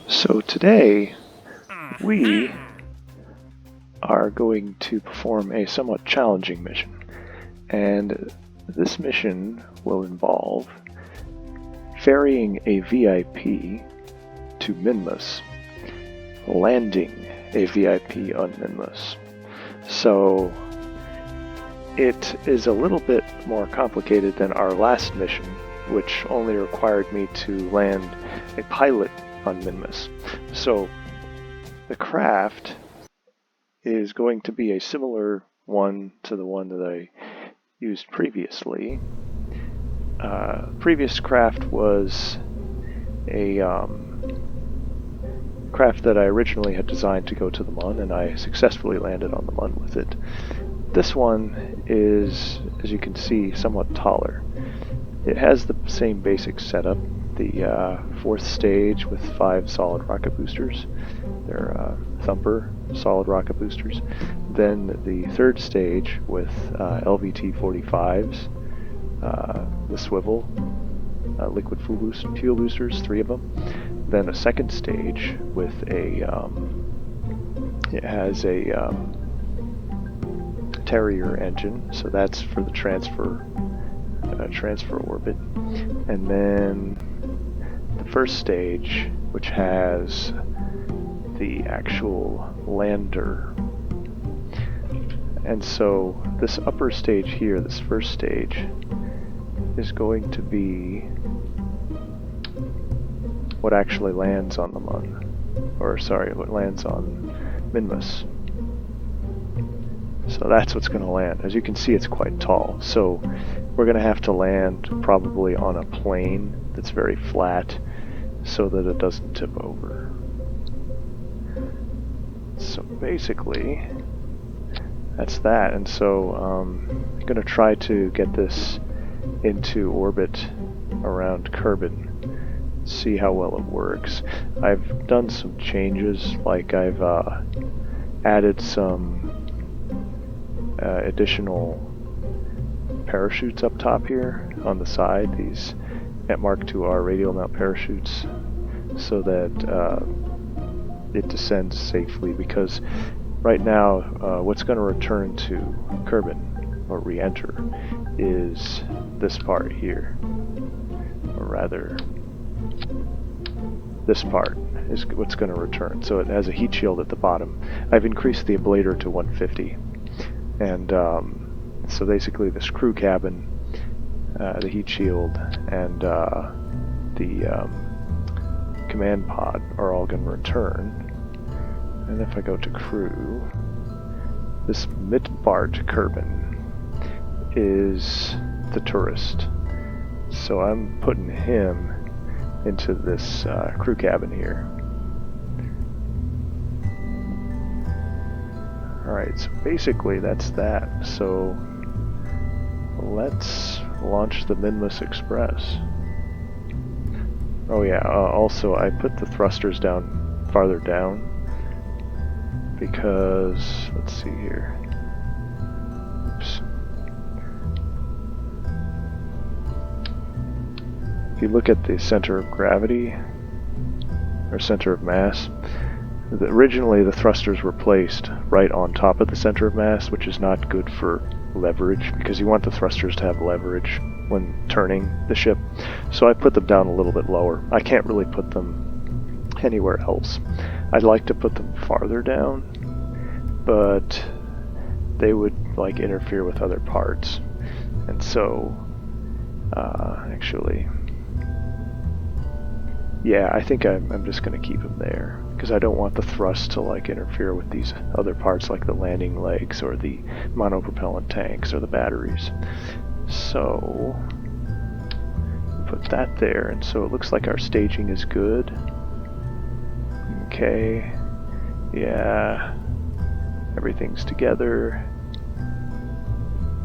So today we are going to perform a somewhat challenging mission, and this mission will involve ferrying a VIP to Minmus, landing a VIP on Minmus. So it is a little bit more complicated than our last mission, which only required me to land a pilot on Minmus. So the craft is going to be a similar one to the one that I used previously. Previous craft was a craft that I originally had designed to go to the Mun, and I successfully landed on the Mun with it. This one is, as you can see, somewhat taller. It has the same basic setup, the fourth stage with 5 solid rocket boosters. They're Thumper solid rocket boosters. Then the third stage with LVT-45s, the swivel, liquid fuel boosters, 3 of them. Then a second stage with a, it has a Terrier engine, so that's for the transfer orbit. And then the first stage, which has the actual lander. And so this upper stage here, this first stage, is going to be what actually lands on the Mun. Or sorry, what lands on Minmus. So that's what's going to land. As you can see, it's quite tall. So we're going to have to land probably on a plane that's very flat so that it doesn't tip over. So basically, that's that. And so I'm going to try to get this into orbit around Kerbin, see how well it works. I've done some changes, like I've added some additional parachutes up top here on the side, these Mark IIR radial mount parachutes, so that it descends safely, because right now what's going to return to Kerbin, or re-enter, is this part here, or rather this part is what's going to return. So it has a heat shield at the bottom. I've increased the ablator to 150, and so basically this crew cabin, the heat shield, and the command pod are all going to return. And if I go to crew, this Mitbart Kerbin is the tourist. So I'm putting him into this crew cabin here. Alright, so basically that's that. So let's launch the Minmus Express. Oh yeah, also I put the thrusters down farther down because, let's see here. Oops. If you look at the center of gravity, or center of mass, originally the thrusters were placed right on top of the center of mass, which is not good for leverage, because you want the thrusters to have leverage when turning the ship. So I put them down a little bit lower. I can't really put them anywhere else. I'd like to put them farther down, but they would like interfere with other parts. And so actually, yeah, I think I'm just going to keep them there, because I don't want the thrust to like interfere with these other parts, like the landing legs or the monopropellant tanks or the batteries. So put that there, and so it looks like our staging is good. Okay, yeah, everything's together.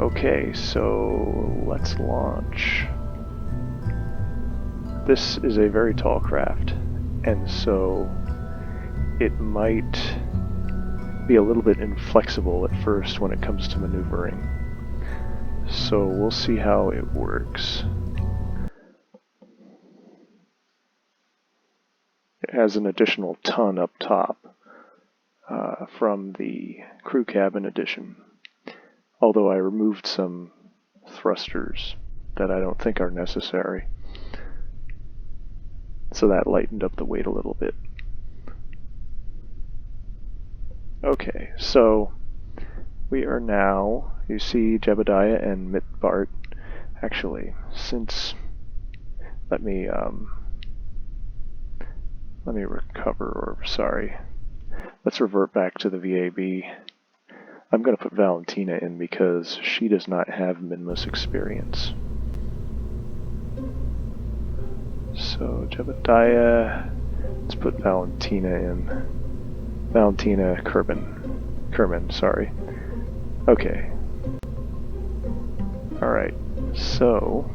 Okay, so let's launch. This is a very tall craft, and so it might be a little bit inflexible at first when it comes to maneuvering. So we'll see how it works. has an additional ton up top from the crew cabin edition, although I removed some thrusters that I don't think are necessary, so that lightened up the weight a little bit. Okay, so we are now, you see Jebediah and Mitbart. Actually, let me recover, or sorry, let's revert back to the VAB. I'm going to put Valentina in because she does not have Minmus experience. So Jebediah, let's put Valentina in. Valentina Kerman, sorry. Okay. Alright, so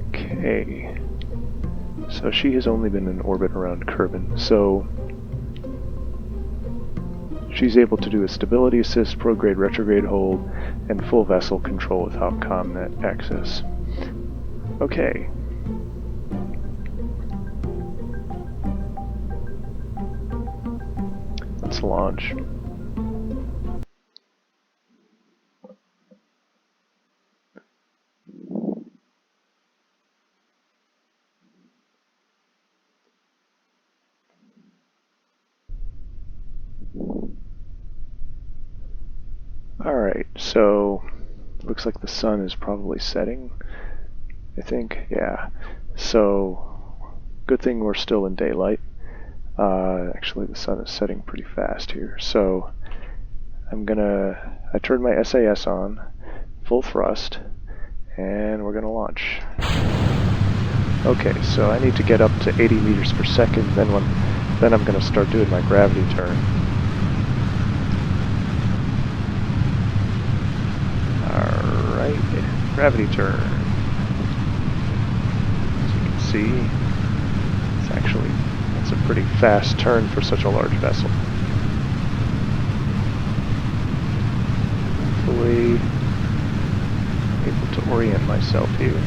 okay. So she has only been in orbit around Kerbin, so she's able to do a stability assist, prograde retrograde hold, and full vessel control without comnet access. Okay. Let's launch. Alright, so looks like the sun is probably setting, I think. Yeah. So good thing we're still in daylight. Actually, the sun is setting pretty fast here. So I turned my SAS on, full thrust, and we're gonna launch. Okay, so I need to get up to 80 meters per second, then I'm gonna start doing my gravity turn. Alright, gravity turn. As you can see, it's a pretty fast turn for such a large vessel. Hopefully able to orient myself here.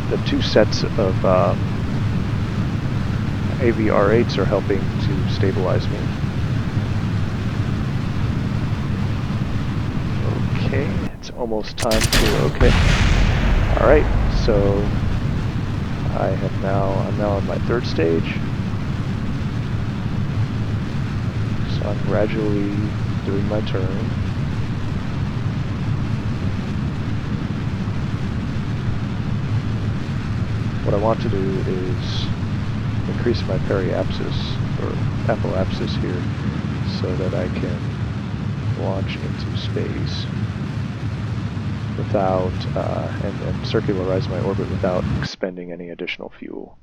The two sets of AVR8s are helping to stabilize me. Okay, it's almost time to, okay. Alright, so I'm now on my third stage. So I'm gradually doing my turn. What I want to do is increase my periapsis, or apoapsis here, so that I can launch into space without, and circularize my orbit without expending any additional fuel.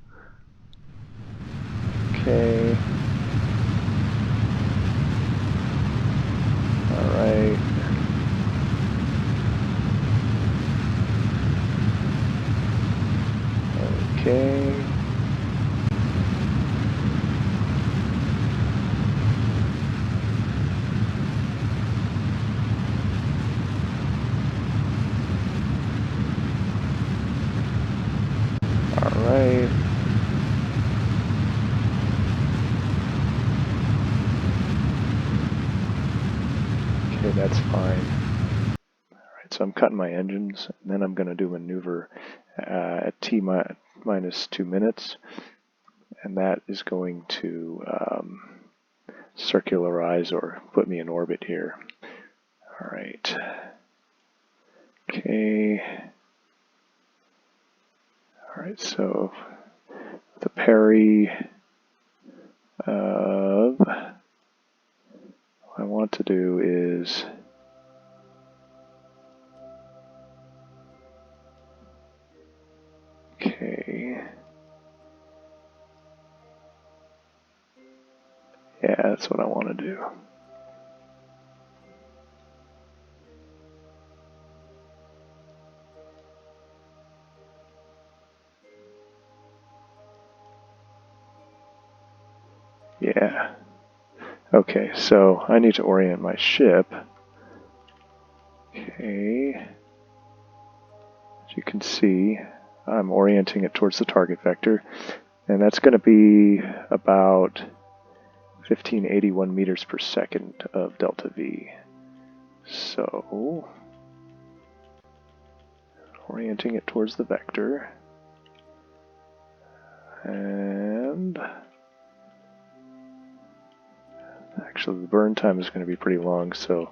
Okay. Alright. Okay. Alright. Okay, that's fine. Alright, so I'm cutting my engines, and then I'm going to do maneuver at T minus 2 minutes, and that is going to circularize or put me in orbit here. Alright. Okay. Alright, so the parry of what I want to do is okay. Yeah, that's what I want to do. Yeah. Okay, so I need to orient my ship. Okay. As you can see, I'm orienting it towards the target vector, and that's going to be about 1581 meters per second of delta V. So, orienting it towards the vector, and actually the burn time is going to be pretty long, so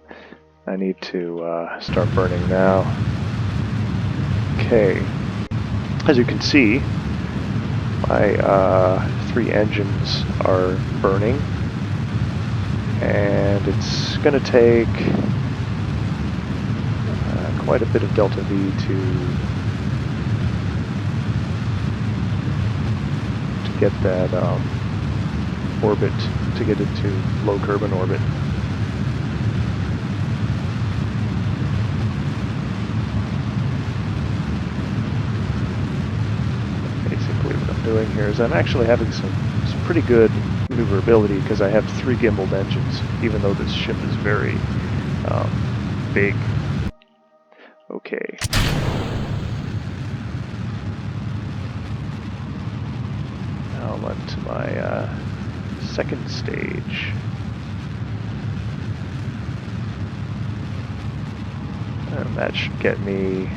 I need to start burning now. Okay, as you can see, my 3 engines are burning, and it's going to take quite a bit of delta V to get that orbit, to get it to low Kerbin orbit. Basically what I'm doing here is I'm actually having some pretty good maneuverability because I have 3 gimbaled engines, even though this ship is very big. Okay. Now I'm on to my second stage. And that should get me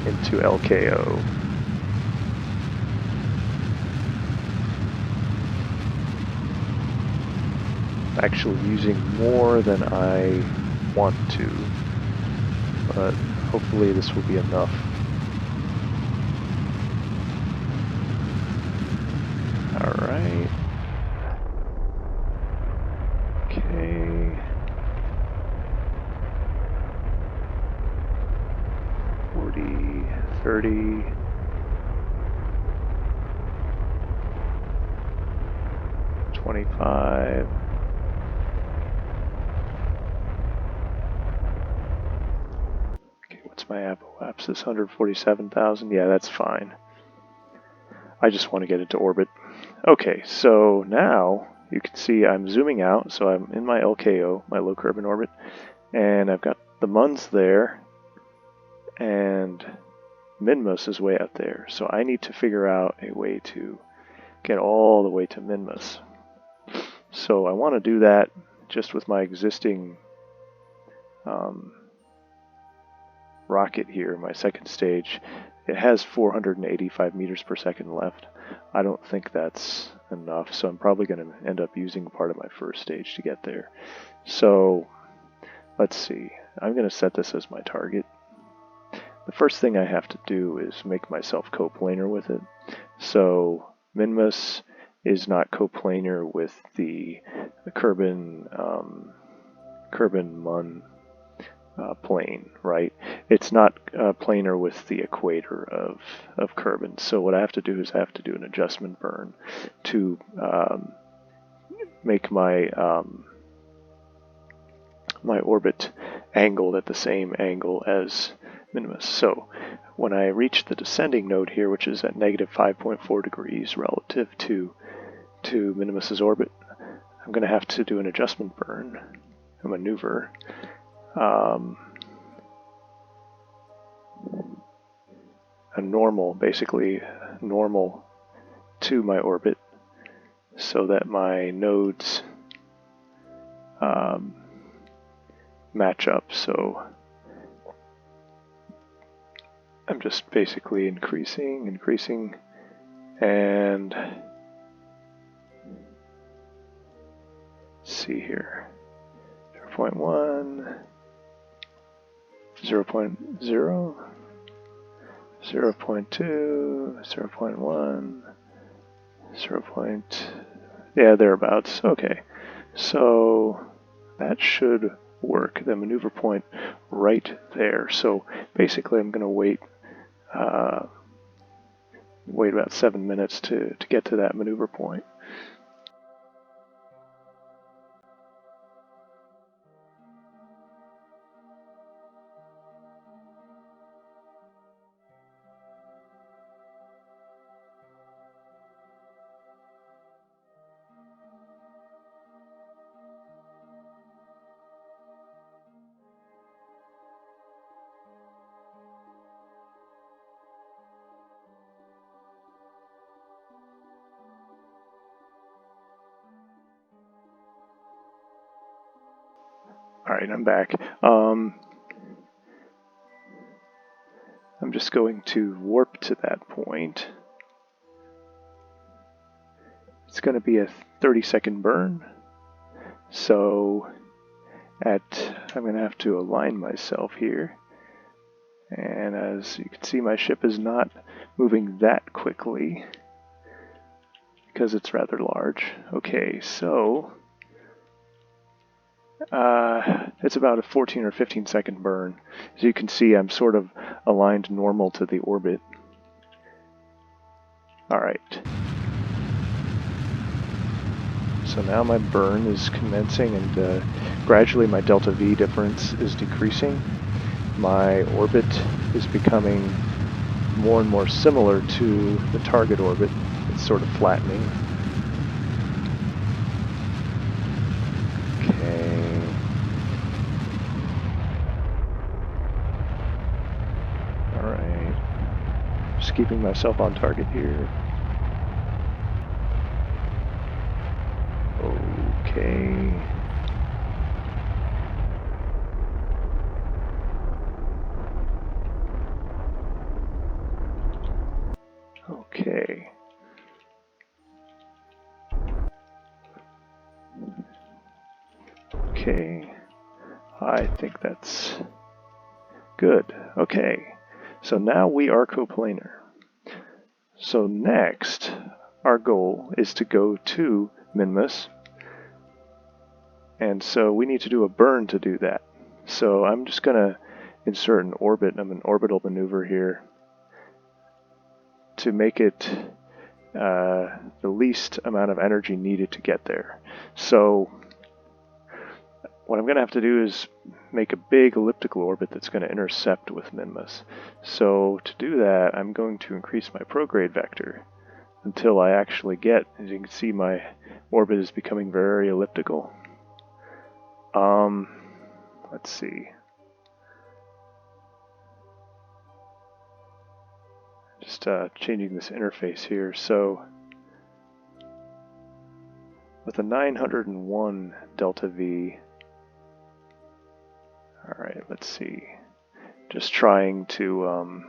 into LKO. Actually using more than I want to, but hopefully this will be enough. Alright. Okay. 40, 30. 25. Okay, what's my apoapsis? 147,000. Yeah, that's fine. I just want to get into orbit. Okay, so now you can see I'm zooming out, so I'm in my LKO, my low Kerbin orbit, and I've got the Muns there, and Minmus is way out there. So I need to figure out a way to get all the way to Minmus. So I want to do that just with my existing rocket here, my second stage. It has 485 meters per second left. I don't think that's enough, so I'm probably going to end up using part of my first stage to get there. So let's see. I'm going to set this as my target. The first thing I have to do is make myself coplanar with it. So Minmus is not coplanar with the Kerbin Mun plane, right? It's not planar with the equator of Kerbin. So what I have to do is I have to do an adjustment burn to make my my orbit angled at the same angle as Minmus. So when I reach the descending node here, which is at negative 5.4 degrees relative to Minmus's orbit, I'm going to have to do an adjustment burn, a maneuver. A normal, basically normal to my orbit, so that my nodes match up. So I'm just basically increasing, and let's see here, 0.1, 0.0, 0.2, 0.1, 0. Yeah, thereabouts. Okay, so that should work. The maneuver point right there. So basically, I'm going to wait about 7 minutes to get to that maneuver point. Alright, I'm back. I'm just going to warp to that point. It's going to be a 30-second burn. So I'm going to have to align myself here. And as you can see, my ship is not moving that quickly because it's rather large. Okay, so it's about a 14 or 15 second burn. As you can see, I'm sort of aligned normal to the orbit. Alright. So now my burn is commencing, and gradually my delta V difference is decreasing. My orbit is becoming more and more similar to the target orbit. It's sort of flattening. Okay. Alright. Just keeping myself on target here. Okay. Okay. Okay. I think that's good. Okay. So now we are coplanar. So next, our goal is to go to Minmus. And so we need to do a burn to do that. So I'm just going to insert an orbit. I'm an orbital maneuver here to make it the least amount of energy needed to get there. So what I'm going to have to do is make a big elliptical orbit that's going to intercept with Minmus. So to do that, I'm going to increase my prograde vector until I actually get, as you can see, my orbit is becoming very elliptical. Let's see. Just changing this interface here. So with a 901 delta V, alright, let's see. Just trying to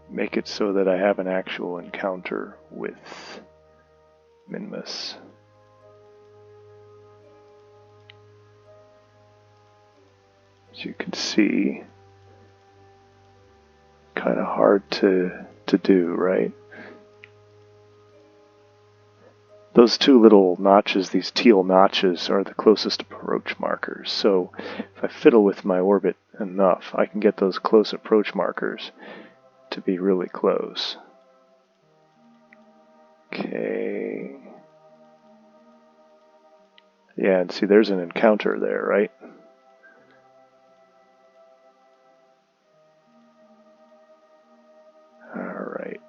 make it so that I have an actual encounter with Minmus. As you can see, kind of hard to do, right? Those two little notches, these teal notches, are the closest approach markers. So if I fiddle with my orbit enough, I can get those close approach markers to be really close. Okay. Yeah, and see, there's an encounter there, right? Alright.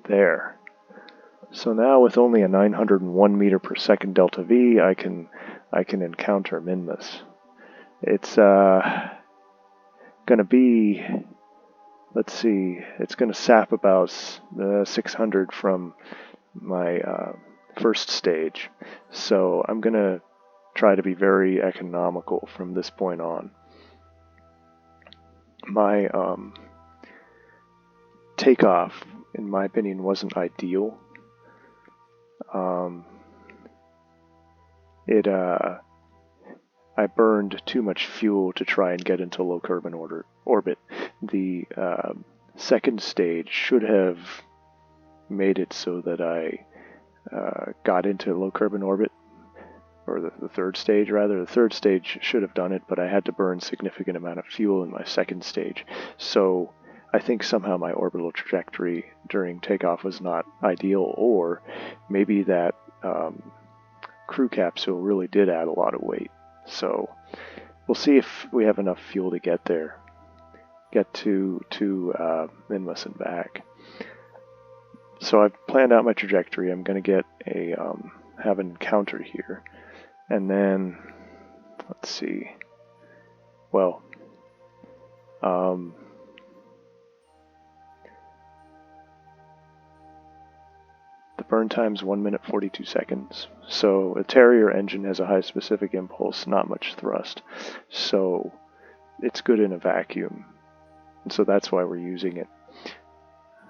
There. So now with only a 901 meter per second delta V, I can encounter Minmus. It's gonna be, let's see, it's gonna sap about 600 from my first stage. So I'm gonna try to be very economical from this point on. My takeoff, in my opinion, wasn't ideal. I burned too much fuel to try and get into low carbon orbit. The second stage should have made it so that I got into low carbon orbit, or the third stage rather. The third stage should have done it, but I had to burn significant amount of fuel in my second stage. So I think somehow my orbital trajectory during takeoff was not ideal, or maybe that crew capsule really did add a lot of weight. So we'll see if we have enough fuel to get there, get to Minmus and back. So I've planned out my trajectory. I'm going to get have an encounter here, and then let's see. Well, the The burn time's 1 minute 42 seconds. So a Terrier engine has a high specific impulse, not much thrust. So it's good in a vacuum. And so that's why we're using it.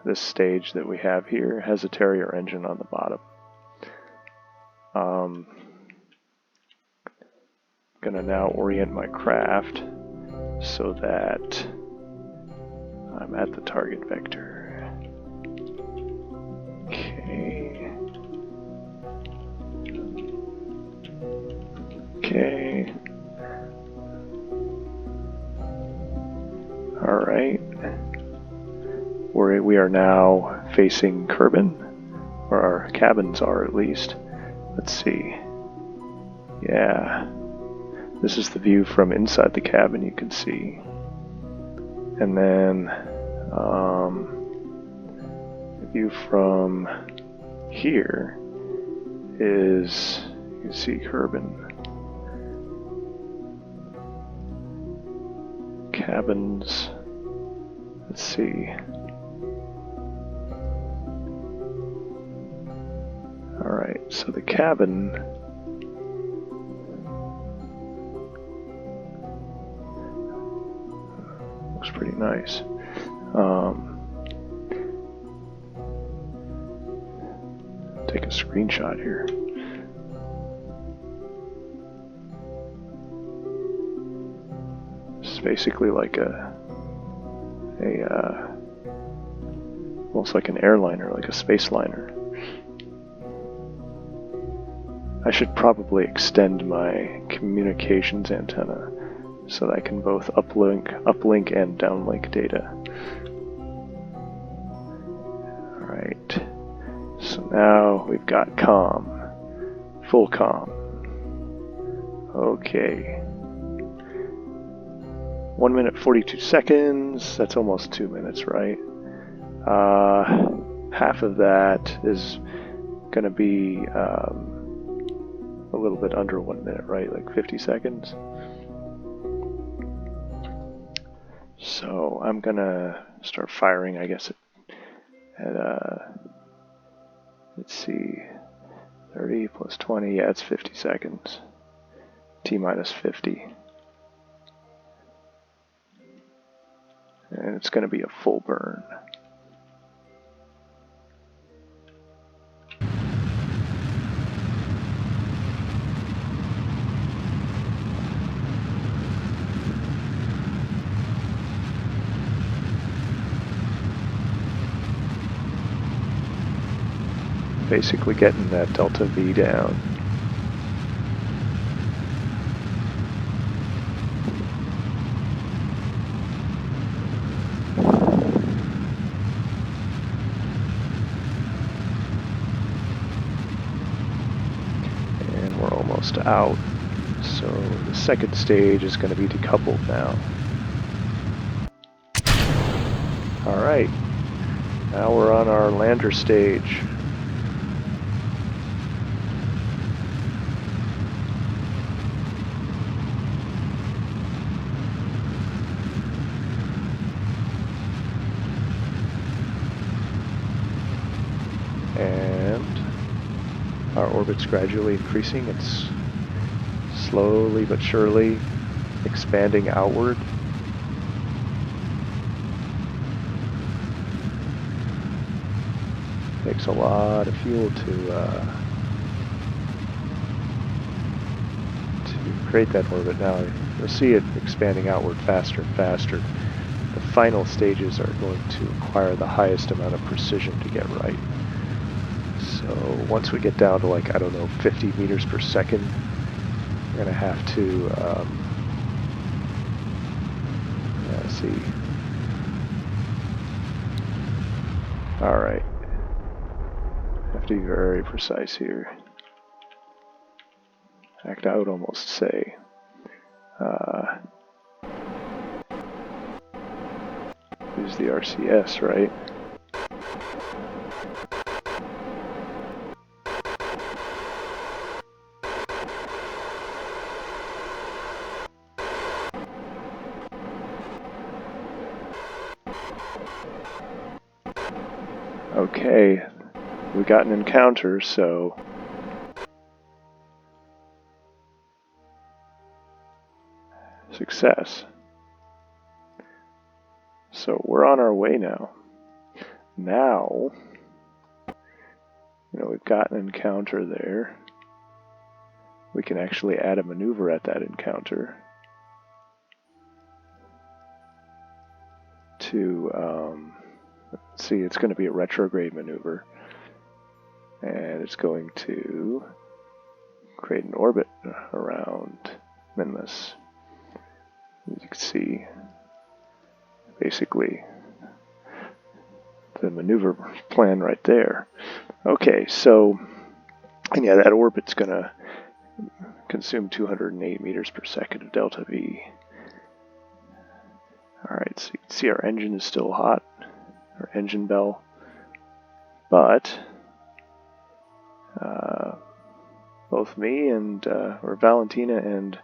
This stage that we have here has a Terrier engine on the bottom. Gonna now orient my craft so that I'm at the target vector. Okay. Okay. Alright. We are now facing Kerbin, or our cabins are at least. Let's see. Yeah. This is the view from inside the cabin, you can see. And then the view from here is, you can see Kerbin. Cabins, let's see. Alright, so the cabin looks pretty nice. Take a screenshot here. It's basically like almost like an airliner, like a space liner. I should probably extend my communications antenna so that I can both uplink and downlink data. Alright, so now we've got comm, full comm. Okay. 1 minute 42 seconds, that's almost 2 minutes, right? Half of that is gonna be a little bit under 1 minute, right? Like 50 seconds. So I'm gonna start firing, I guess, at let's see, 30 plus 20, yeah, it's 50 seconds. T minus 50. And it's gonna be a full burn. Basically getting that delta V down. And we're almost out. So the second stage is going to be decoupled now. Alright, now we're on our lander stage. And our orbit's gradually increasing. It's slowly but surely expanding outward. Takes a lot of fuel to create that orbit. Now you'll see it expanding outward faster and faster. The final stages are going to require the highest amount of precision to get right. So once we get down to, like, I don't know, 50 meters per second, we're going to have to see. Alright. Have to be very precise here. Act out, almost say. Use the RCS, right? Okay, we got an encounter, so success. So we're on our way now. Now, we've got an encounter there. We can actually add a maneuver at that encounter to, let's see, it's going to be a retrograde maneuver. And it's going to create an orbit around Minmus. As you can see, basically, the maneuver plan right there. Okay, so, and yeah, that orbit's going to consume 208 meters per second of delta V. Alright, so you can see our engine is still hot, our engine bell, but both me and, or Valentina and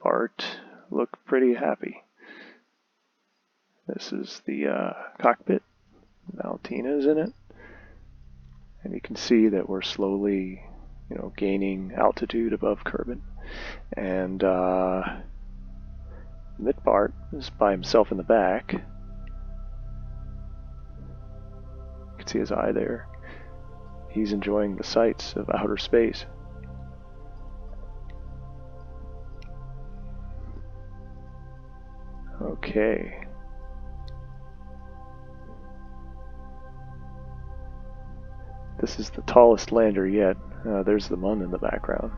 Bart look pretty happy. This is the cockpit. Valentina is in it. And you can see that we're slowly, gaining altitude above Kerbin. And Mitbart is by himself in the back. You can see his eye there. He's enjoying the sights of outer space. Okay. This is the tallest lander yet. There's the Mun in the background.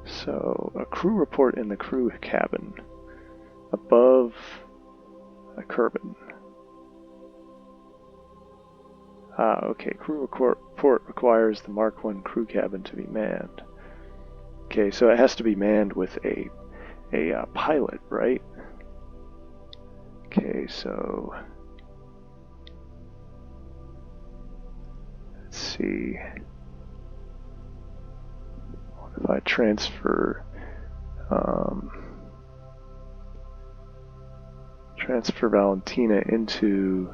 So, a crew report in the crew cabin above a Kerbin. Okay, crew report requires the Mark I crew cabin to be manned. Okay, so it has to be manned with a pilot, right? Okay, so let's see. What if I transfer Valentina into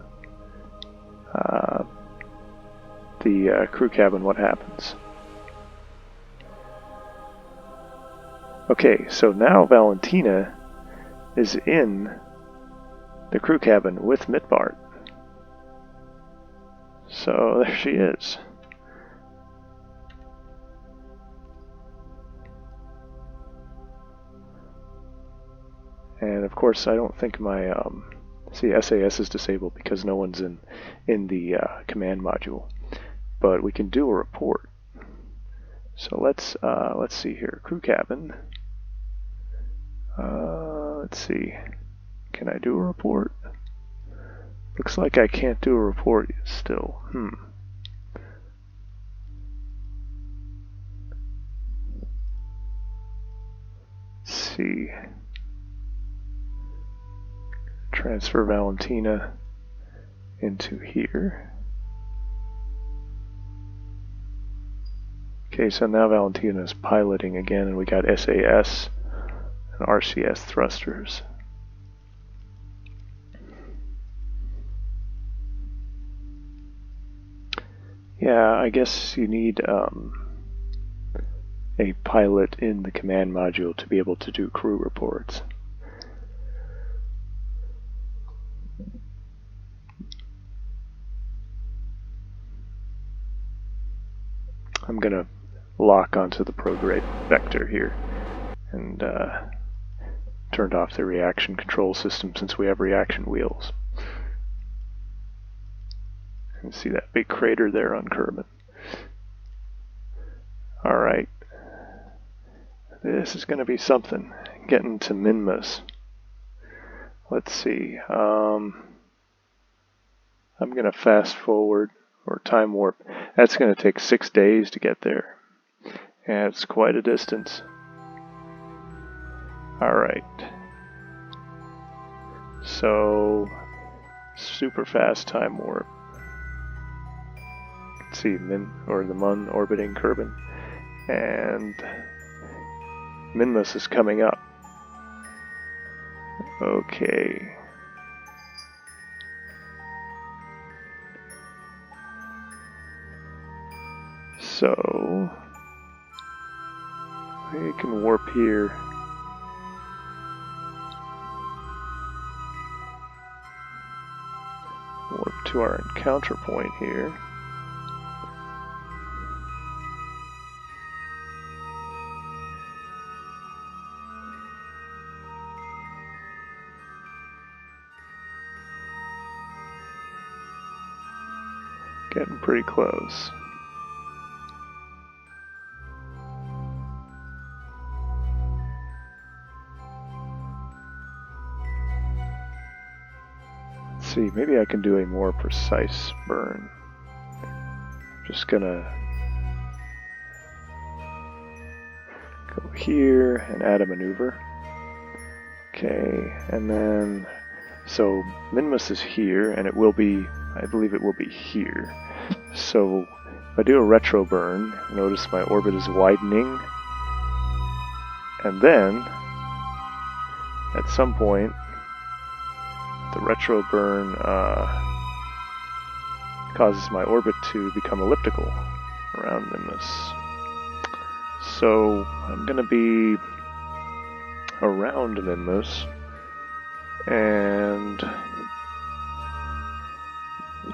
the crew cabin? What happens? Okay, so now Valentina is in the crew cabin with Mitbart. So there she is. And of course, I don't think my see, SAS is disabled because no one's in the command module. But we can do a report. So let's see here, crew cabin. Let's see. Can I do a report? Looks like I can't do a report still. Let's see. Transfer Valentina into here. Okay, so now Valentina is piloting again, and we got SAS and RCS thrusters. Yeah, I guess you need a pilot in the command module to be able to do crew reports. I'm going to lock onto the prograde vector here and turned off the reaction control system since we have reaction wheels. You can see that big crater there on Kerbin. Alright, this is going to be something, getting to Minmus. Let's see, I'm going to fast forward or time warp. That's going to take 6 days to get there. And it's quite a distance. Alright. So, super fast time warp. Let's see, the Mun orbiting Kerbin. And Minmus is coming up. Okay. So we can warp here. Warp to our encounter point here. Getting pretty close. Let's see, maybe I can do a more precise burn. Just gonna go here and add a maneuver. Okay, and then, so Minmus is here, and it will be, I believe it will be here. So if I do a retro burn, notice my orbit is widening, and then at some point the retro burn causes my orbit to become elliptical around Minmus. So I'm going to be around Minmus, and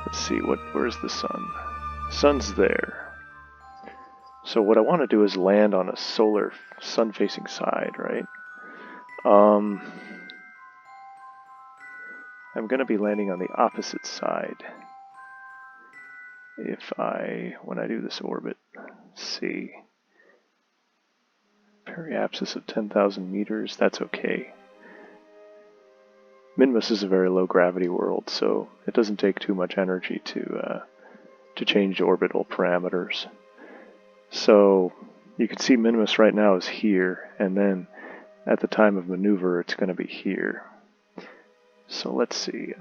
let's see, where's the sun? The sun's there. So what I want to do is land on a solar sun-facing side, right? I'm going to be landing on the opposite side when I do this orbit. Let's see. Periapsis of 10,000 meters, that's okay. Minmus is a very low gravity world, so it doesn't take too much energy to change orbital parameters. So you can see Minmus right now is here, and then at the time of maneuver it's going to be here. So let's see,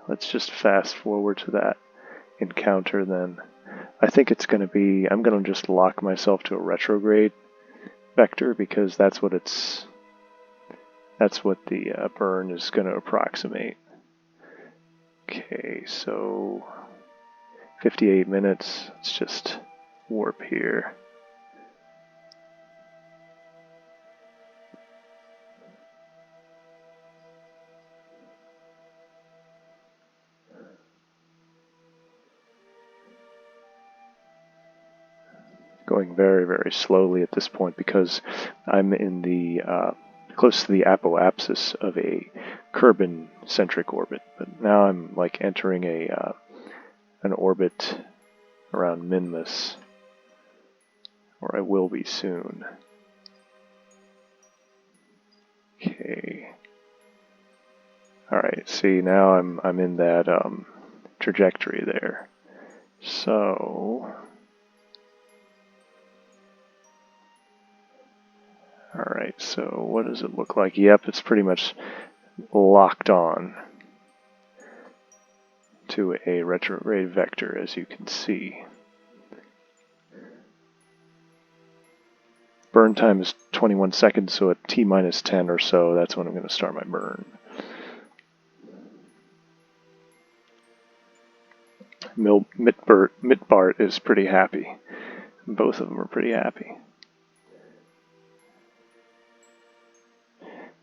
let's just fast forward to that encounter then. I think it's going to be, I'm going to just lock myself to a retrograde vector because that's what the burn is going to approximate. Okay, so 58 minutes, let's just warp here. Going very, very slowly at this point because I'm in the close to the apoapsis of a Kerbin-centric orbit. But now I'm like entering an orbit around Minmus, or I will be soon. Okay. All right. See, now I'm in that trajectory there. So. Alright, so what does it look like? Yep, it's pretty much locked on to a retrograde vector, as you can see. Burn time is 21 seconds, so at T minus 10 or so, that's when I'm going to start my burn. Mitbart is pretty happy. Both of them are pretty happy.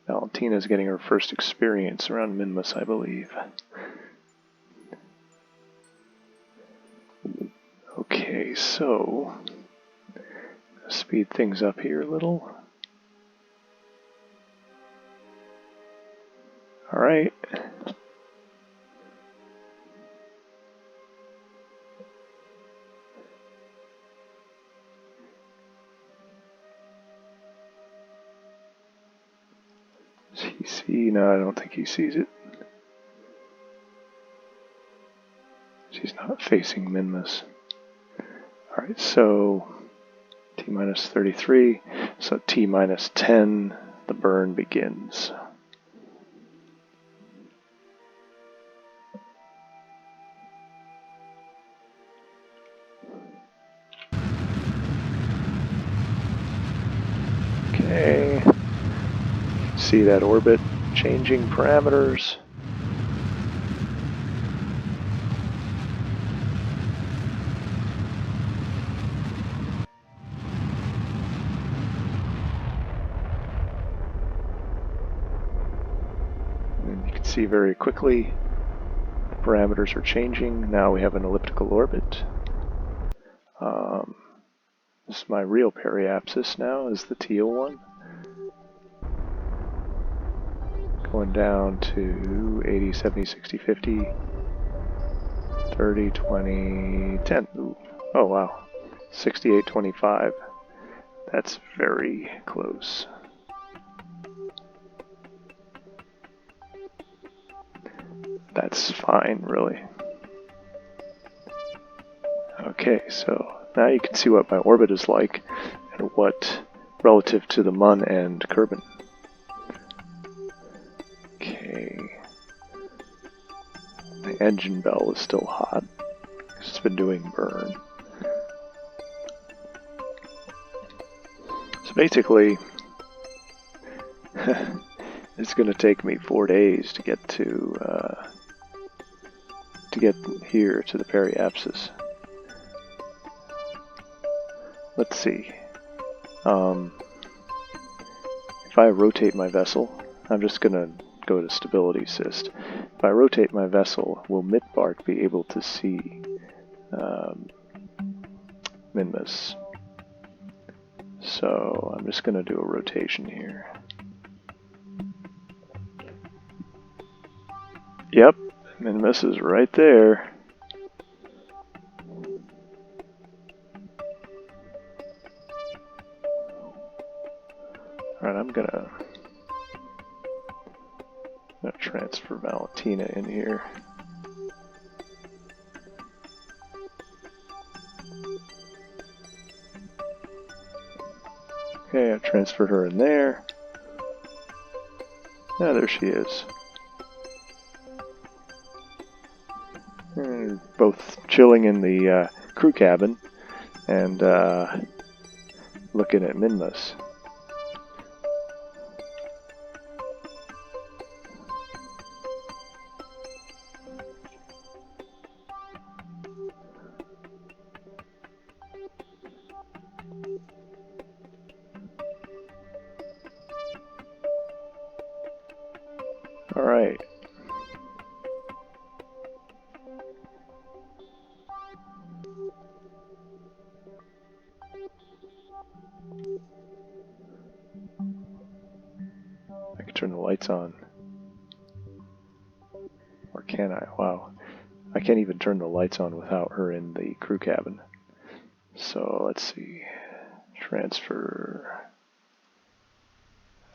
Valentina's getting her first experience around Minmus, I believe. Okay, so speed things up here a little. All right. Does he see? No, I don't think he sees it. She's not facing Minmus. Alright, so T minus 33, so T minus 10, the burn begins. Okay, see that orbit changing parameters. And you can see very quickly the parameters are changing. Now we have an elliptical orbit. This is my real periapsis now, is the teal one. Going down to 80, 70, 60, 50, 30, 20, 10. Ooh. Oh wow, 68, 25. That's very close. That's fine, really. Okay, so now you can see what my orbit is like and what relative to the Mun and Kerbin. Okay. The engine bell is still hot. It's been doing burn. So basically, it's going to take me 4 days to get here to the periapsis. Let's see. If I rotate my vessel, I'm just going to go to stability assist. If I rotate my vessel, will Midbark be able to see Minmus? So I'm just going to do a rotation here. Yep, Minmus is right there. Alright, I'm gonna transfer Valentina in here. Okay, I transferred her in there. Ah, there she is. They're both chilling in the crew cabin and looking at Minmus. All right. I can turn the lights on. Or can I? Wow. I can't even turn the lights on without her in the crew cabin. So let's see. Transfer.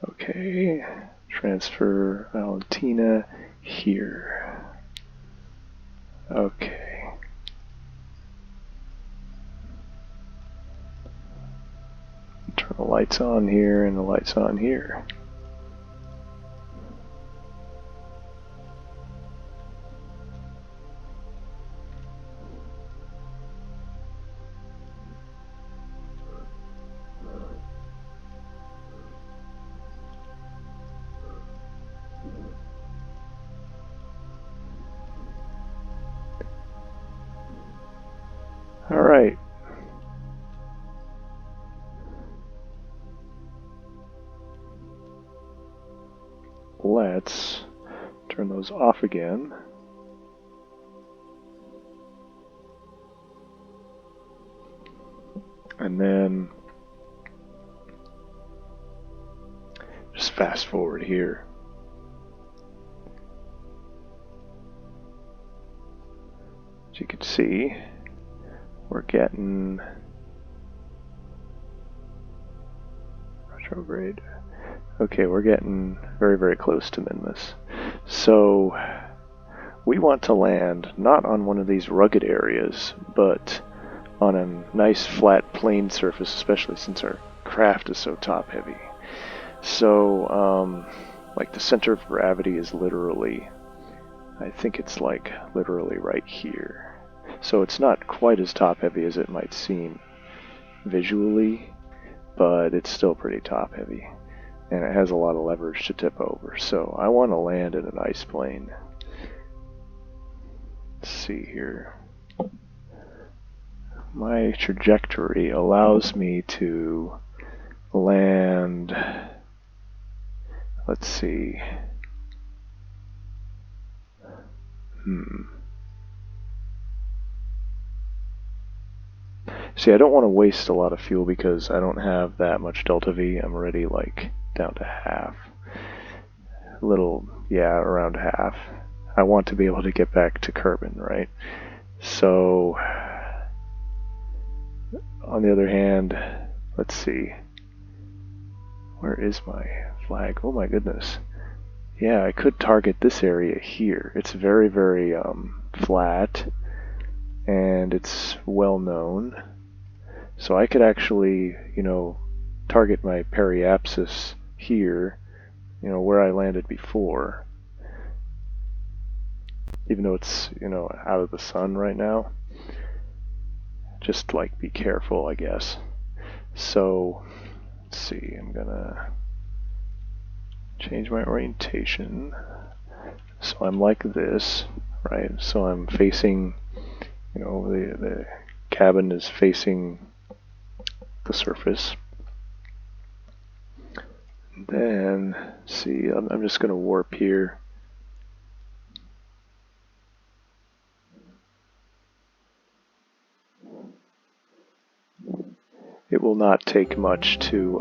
Okay. Transfer Valentina here. Okay. Turn the lights on here and the lights on here. All right. Let's turn those off again. And then just fast forward here. As you can see, we're getting retrograde. Okay, we're getting very, very close to Minmus. So we want to land not on one of these rugged areas, but on a nice flat plain surface, especially since our craft is so top heavy. So like the center of gravity is literally, I think it's like literally right here. So it's not quite as top heavy as it might seem visually, but it's still pretty top heavy. and it has a lot of leverage to tip over. So I want to land in an ice plane. Let's see here. My trajectory allows me to land, let's see. See, I don't want to waste a lot of fuel because I don't have that much delta V. I'm already like down to half. Around half. I want to be able to get back to Kerbin, right? So, on the other hand, let's see. Where is my flag? Oh my goodness. Yeah, I could target this area here. It's very, very flat, and it's well known. So I could actually, target my periapsis here, where I landed before. Even though it's, out of the sun right now. Just like be careful, I guess. So, let's see, I'm gonna change my orientation. So I'm like this, right? So I'm facing, the cabin is facing the surface. Then, see, I'm just gonna warp here. It will not take much to,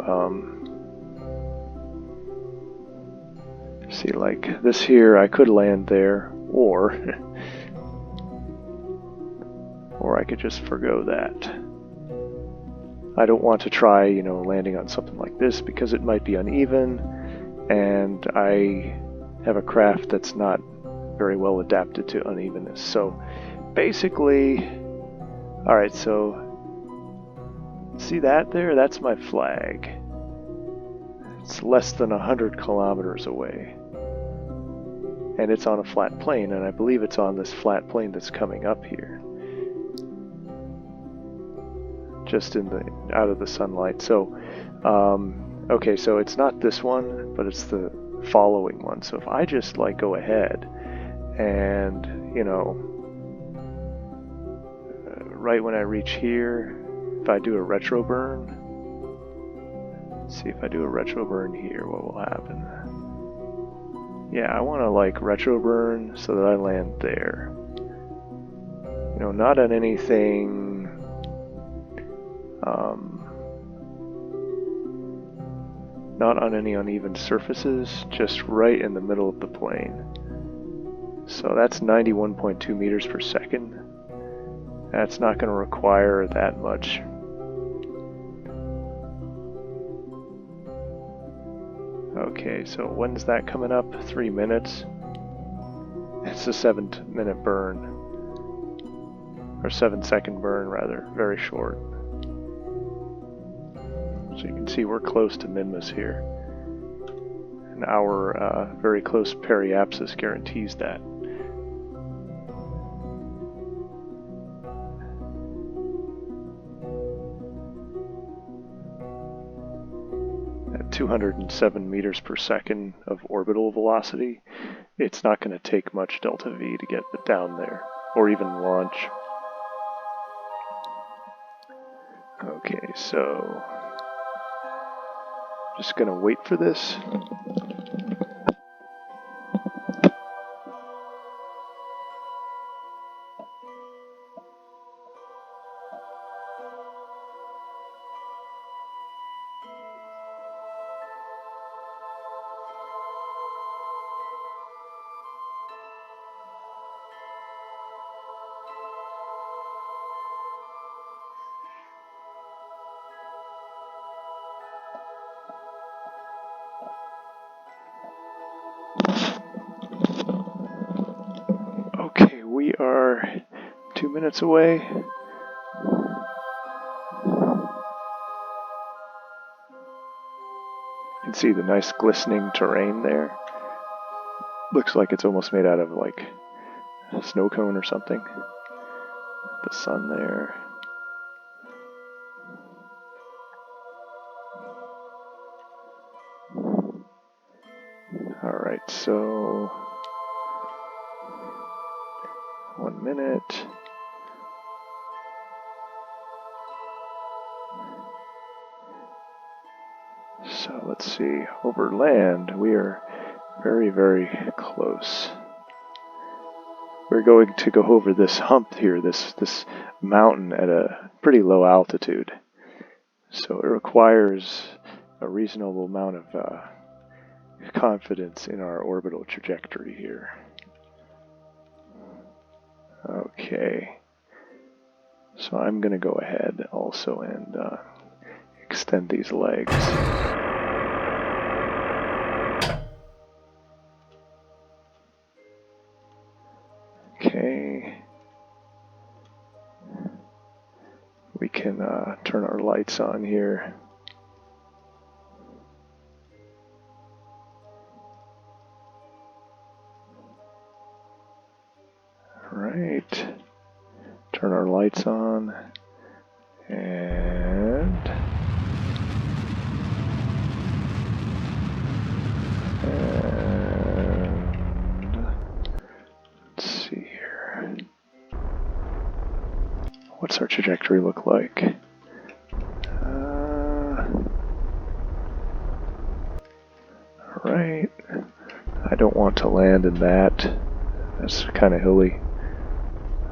see, like this here, I could land there, or I could just forgo that. I don't want to try, landing on something like this because it might be uneven, and I have a craft that's not very well adapted to unevenness. So basically, alright, so see that there? That's my flag. It's less than 100 kilometers away. And it's on a flat plane, and I believe it's on this flat plane that's coming up here. Just out of the sunlight. So, okay, so it's not this one, but it's the following one. So if I just like go ahead and, right when I reach here, if I do a retro burn, let's see, if I do a retro burn here, what will happen? Yeah, I want to like retro burn so that I land there. Not on anything, not on any uneven surfaces, just right in the middle of the plane. So that's 91.2 meters per second. That's not going to require that much. Okay, so when's that coming up? 3 minutes? It's a 7-minute burn. Or 7-second burn, rather. Very short. So you can see we're close to Minmus here. And our very close periapsis guarantees that. At 207 meters per second of orbital velocity, it's not going to take much delta V to get it down there, or even launch. Okay, so just going to wait for this. Okay, we are 2 minutes away. You can see the nice glistening terrain there. Looks like it's almost made out of like a snow cone or something. The sun there. so 1 minute. So let's see, over land we are very, very close. We're going to go over this hump here, this mountain at a pretty low altitude. So it requires a reasonable amount of confidence in our orbital trajectory here. Okay. So I'm going to go ahead also and extend these legs. Okay. We can turn our lights on here. Right. Turn our lights on. And let's see here. What's our trajectory look like? Alright. I don't want to land in that. That's kind of hilly.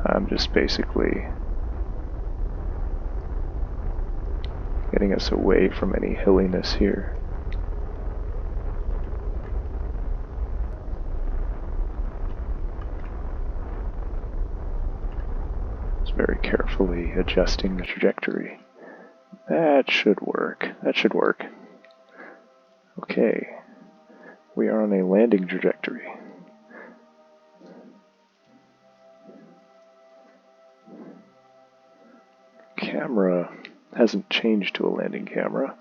I'm just basically getting us away from any hilliness here. Just very carefully adjusting the trajectory. That should work. That should work. Okay. We are on a landing trajectory. Camera hasn't changed to a landing camera.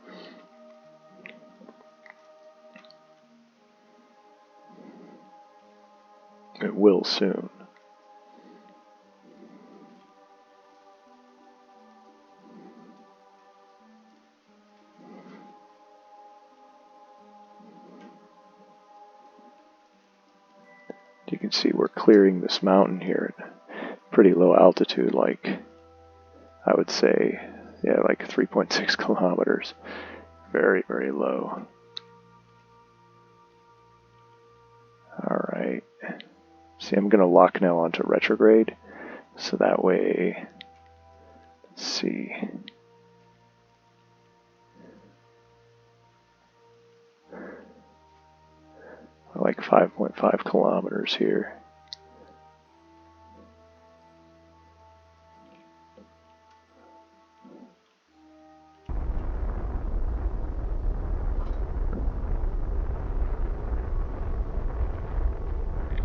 It will soon. You can see we're clearing this mountain here at pretty low altitude, like I would say, yeah, like 3.6 kilometers. Very, very low. Alright. See, I'm going to lock now onto retrograde, so that way, let's see. Like 5.5 kilometers here.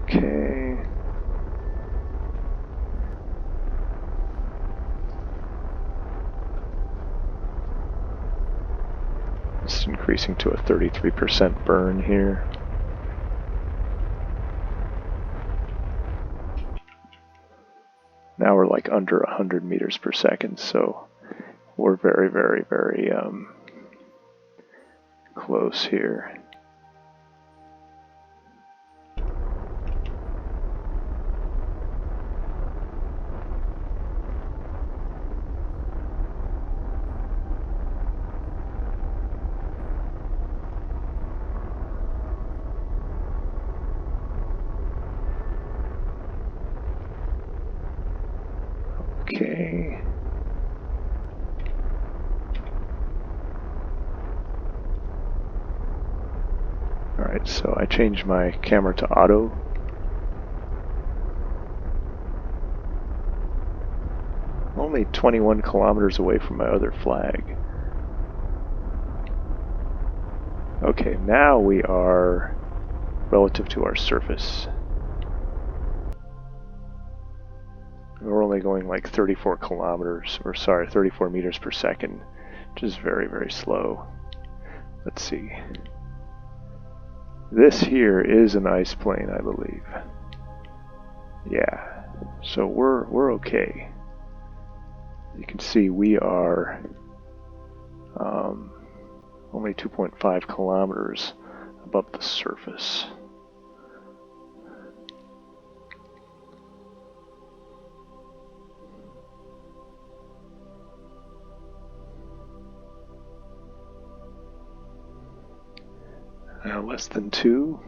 Okay. It's increasing to a 33% burn here. Now we're like under 100 meters per second, so we're very, very, very close here. Okay. Alright, so I changed my camera to auto. Only 21 kilometers away from my other flag. Okay, now we are relative to our surface. We're only going like 34 kilometers, or sorry, 34 meters per second, which is very, very slow. Let's see. This here is an ice plain, I believe. Yeah, so we're okay. You can see we are only 2.5 kilometers above the surface. Less than 2.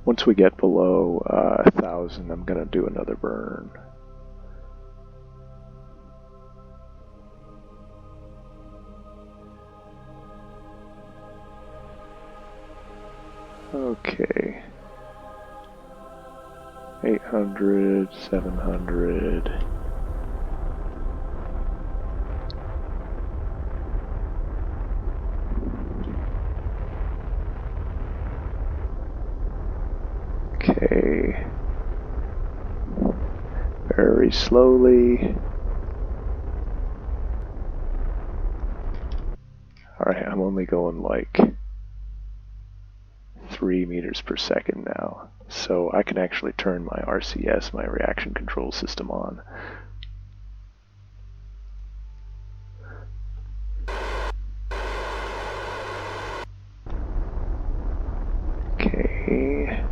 Once we get below 1,000, I'm going to do another burn. Okay. 800, 700. Okay. Very slowly. Alright, I'm only going like 3 meters per second now, so I can actually turn my RCS, my reaction control system, on. Okay.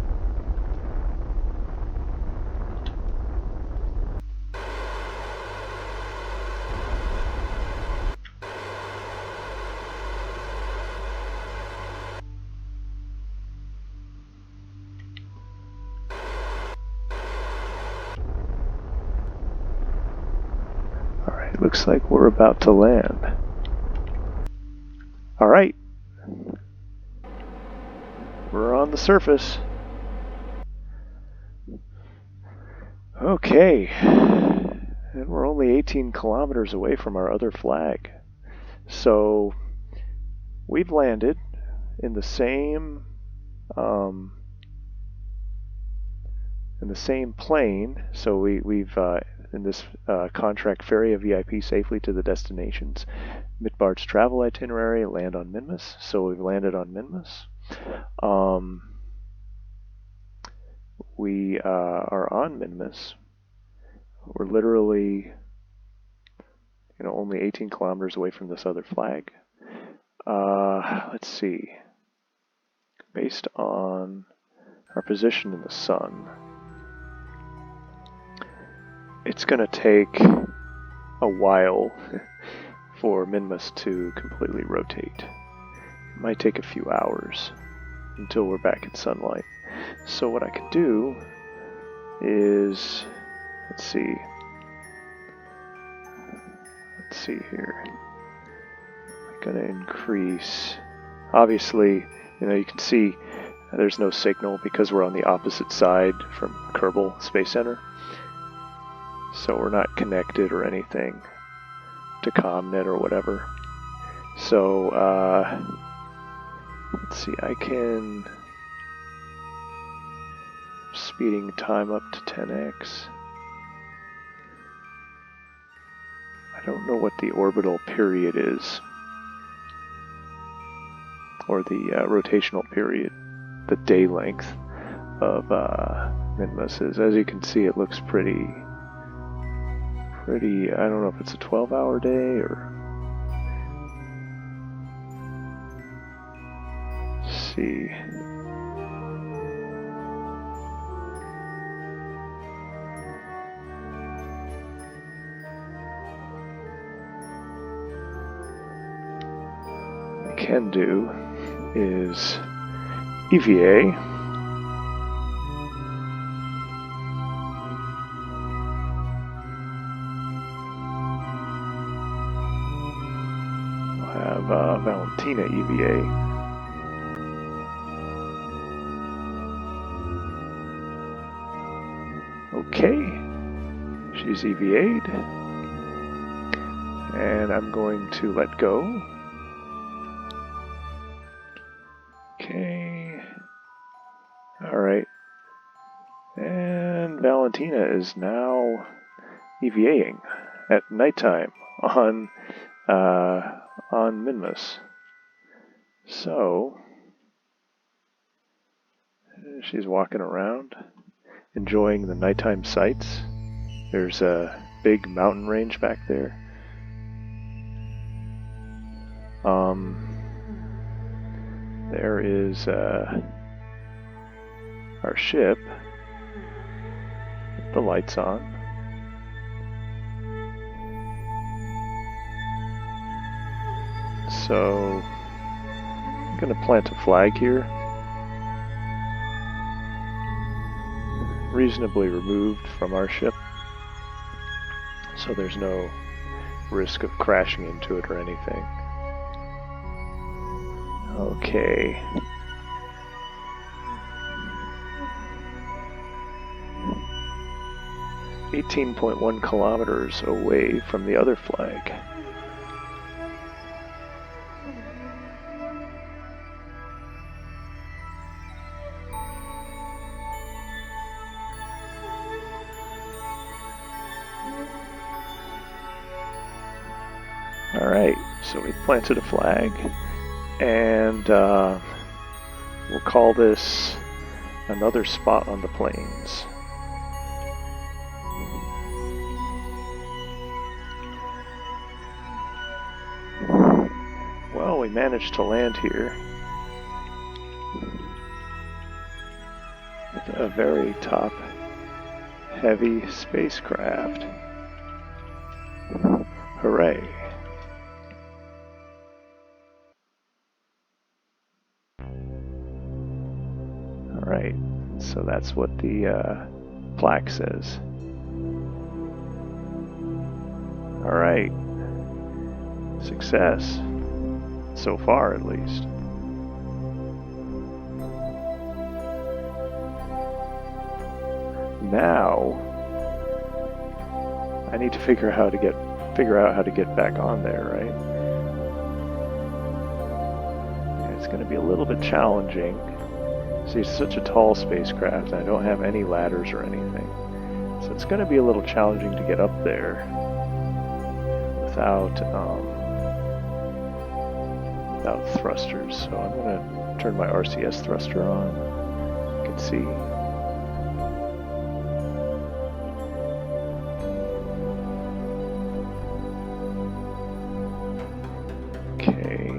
Alright, looks like we're about to land. Alright. We're on the surface. Okay. And we're only 18 kilometers away from our other flag. So we've landed in the same plane. So we've in this contract, ferry a VIP safely to the destinations. Midbart's travel itinerary, land on Minmus. So we've landed on Minmus. We are on Minmus. We're literally, only 18 kilometers away from this other flag. Let's see. Based on our position in the sun, it's going to take a while for Minmus to completely rotate. It might take a few hours until we're back in sunlight. So what I could do is, let's see here. I'm going to increase, obviously, you can see there's no signal because we're on the opposite side from Kerbal Space Center. So we're not connected or anything to ComNet or whatever. So, let's see, I can, speeding time up to 10x. I don't know what the orbital period is, or the rotational period, the day length of Minmus is. As you can see, it looks pretty, I don't know if it's a 12-hour day or, let's see. What I can do is EVA. Valentina EVA. Okay, she's EVA'd, and I'm going to let go. Okay, alright, and Valentina is now EVAing at nighttime on Minmus. So she's walking around, enjoying the nighttime sights. There's a big mountain range back there. There is our ship with the lights on. So I'm going to plant a flag here, reasonably removed from our ship, so there's no risk of crashing into it or anything. Okay. .1 kilometers away from the other flag. Alright, so we planted a flag, and we'll call this another spot on the plains. Well, we managed to land here with a very top-heavy spacecraft. Hooray! Alright, so that's what the plaque says. Alright, success. So far, at least. Now, I need to figure out how to get back on there, right? And it's going to be a little bit challenging. See, it's such a tall spacecraft, and I don't have any ladders or anything. So it's going to be a little challenging to get up there without thrusters. So I'm going to turn my RCS thruster on. You can see. Okay.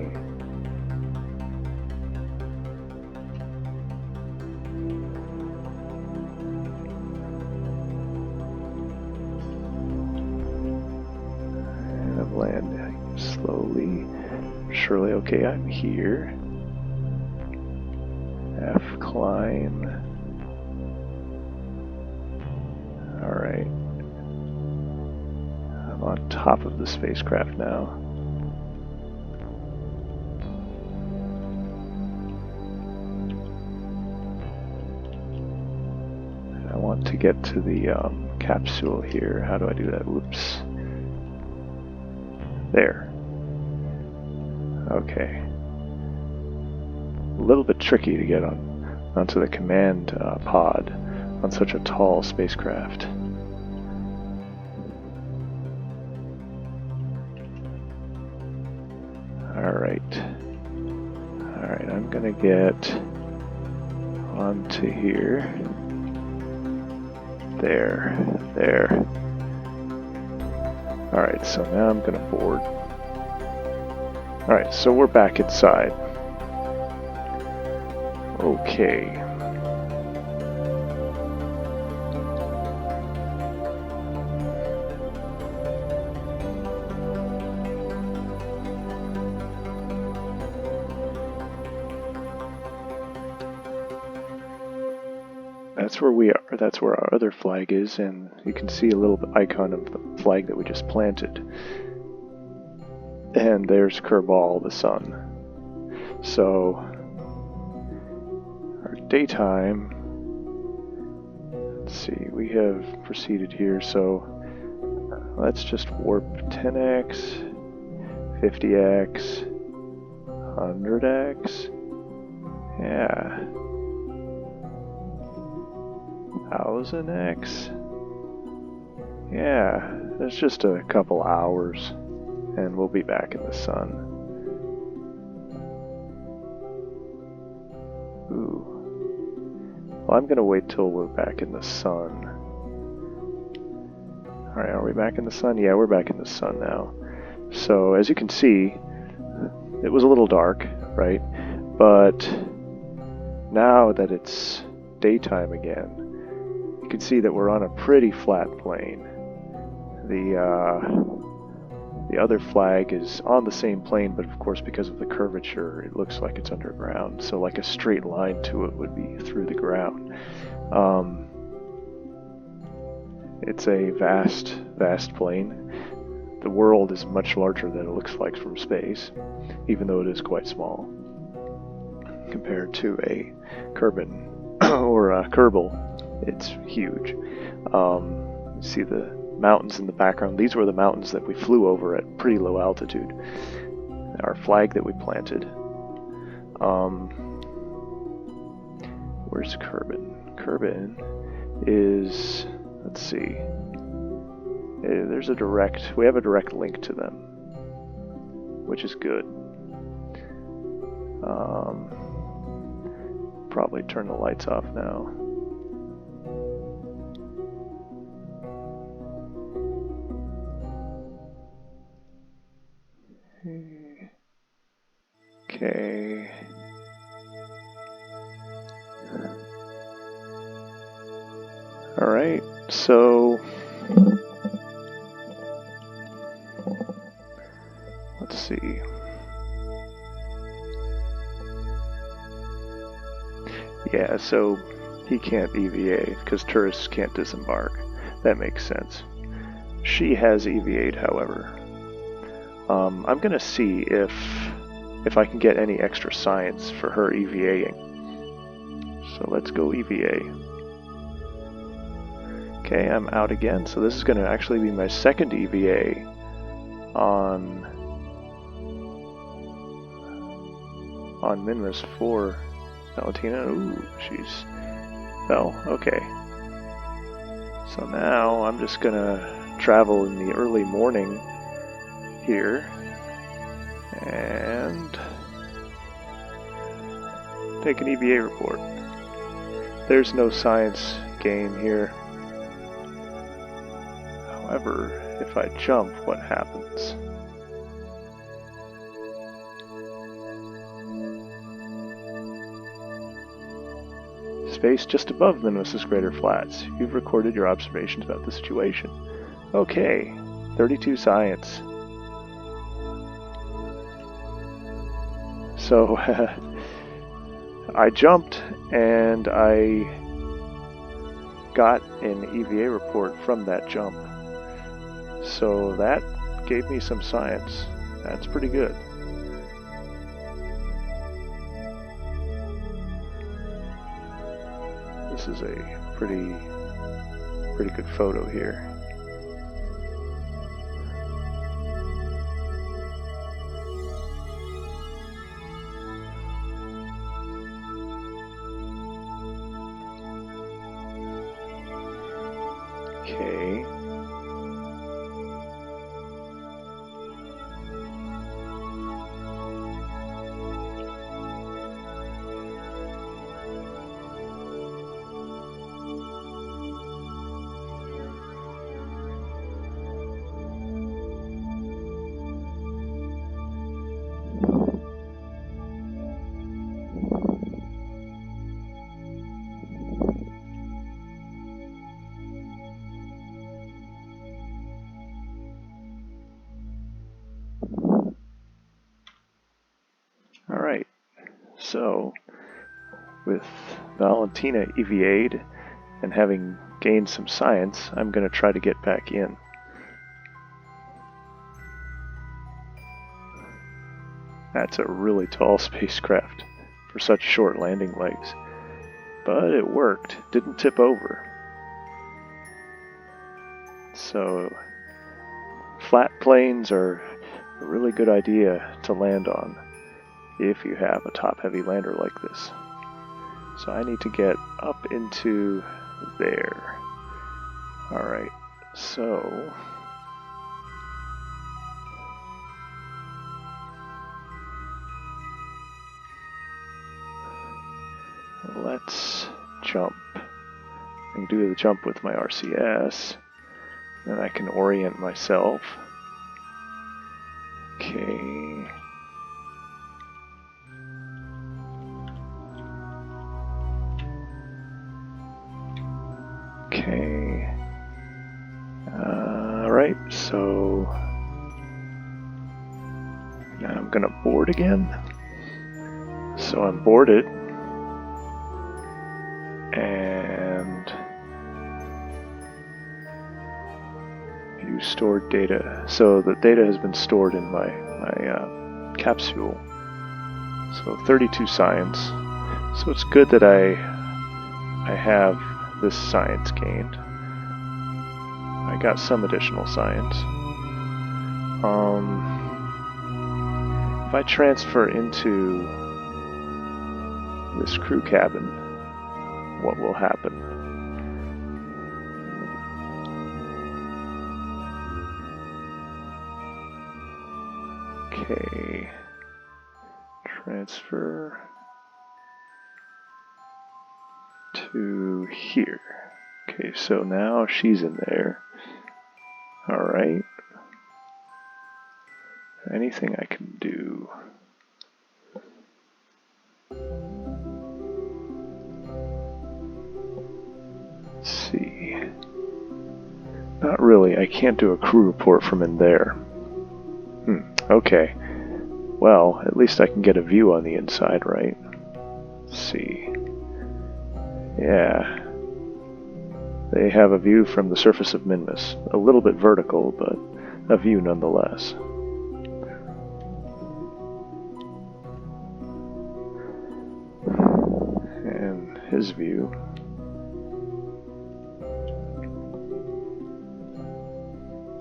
And I'm landing slowly. Surely, okay, I'm here. F climb. Alright. I'm on top of the spacecraft now. I want to get to the capsule here. How do I do that? Whoops. There. Okay. A little bit tricky to get onto the command pod on such a tall spacecraft. Alright, I'm gonna get onto here. There. Alright, so now I'm gonna board. Alright, so we're back inside. Okay. That's where we are. That's where our other flag is, and you can see a little icon of the flag that we just planted. And there's Kerbal, the sun. So, our daytime, let's see, we have proceeded here, so let's just warp 10x, 50x, 100x, yeah, 1000x, yeah, there's just a couple hours. And we'll be back in the sun. Ooh. Well, I'm gonna wait till we're back in the sun. Alright, are we back in the sun? Yeah, we're back in the sun now. So, as you can see, it was a little dark, right? But now that it's daytime again, you can see that we're on a pretty flat plane. The other flag is on the same plane, but of course because of the curvature it looks like it's underground, so like a straight line to it would be through the ground. It's a vast plane. The world is much larger than it looks like from space, even though it is quite small compared to a Kerbin or a Kerbal. It's huge. You see the mountains in the background. These were the mountains that we flew over at pretty low altitude. Our flag that we planted. Where's Kerbin? Kerbin is, let's see. We have a direct link to them, which is good. Probably turn the lights off now. Okay. All right. So let's see. Yeah, so he can't EVA because tourists can't disembark. That makes sense. She has EVA'd, however. I'm gonna see if I can get any extra science for her EVAing. So let's go EVA. Okay, I'm out again. So this is gonna actually be my second EVA on Minmus for Valentina. Ooh, she's fell. Okay. So now I'm just gonna travel in the early morning here and take an EVA report. There's no science gain here. However, if I jump, what happens? Space just above Minmus's Greater Flats. You've recorded your observations about the situation. Okay, 32 science. So, I jumped and I got an EVA report from that jump. So that gave me some science. That's pretty good. This is a pretty good photo here. Okay. Alright, so with Valentina EVA'd and having gained some science, I'm going to try to get back in. That's a really tall spacecraft for such short landing legs. But it worked, didn't tip over. So, flat planes are a really good idea to land on if you have a top-heavy lander like this. So I need to get up into there. Alright, so let's jump. I can do the jump with my RCS, then I can orient myself. Okay. Okay. Alright, so I'm gonna board again. So I'm boarded, and view stored data. So the data has been stored in my capsule. So 32 science. So it's good that I have this science gained. I got some additional science. If I transfer into this crew cabin, what will happen? Okay, transfer to here. Okay, so now she's in there. Alright. Anything I can do? Let's see. Not really. I can't do a crew report from in there. Okay. Well, at least I can get a view on the inside, right? Let's see. Yeah. They have a view from the surface of Minmus. A little bit vertical, but a view nonetheless. And his view.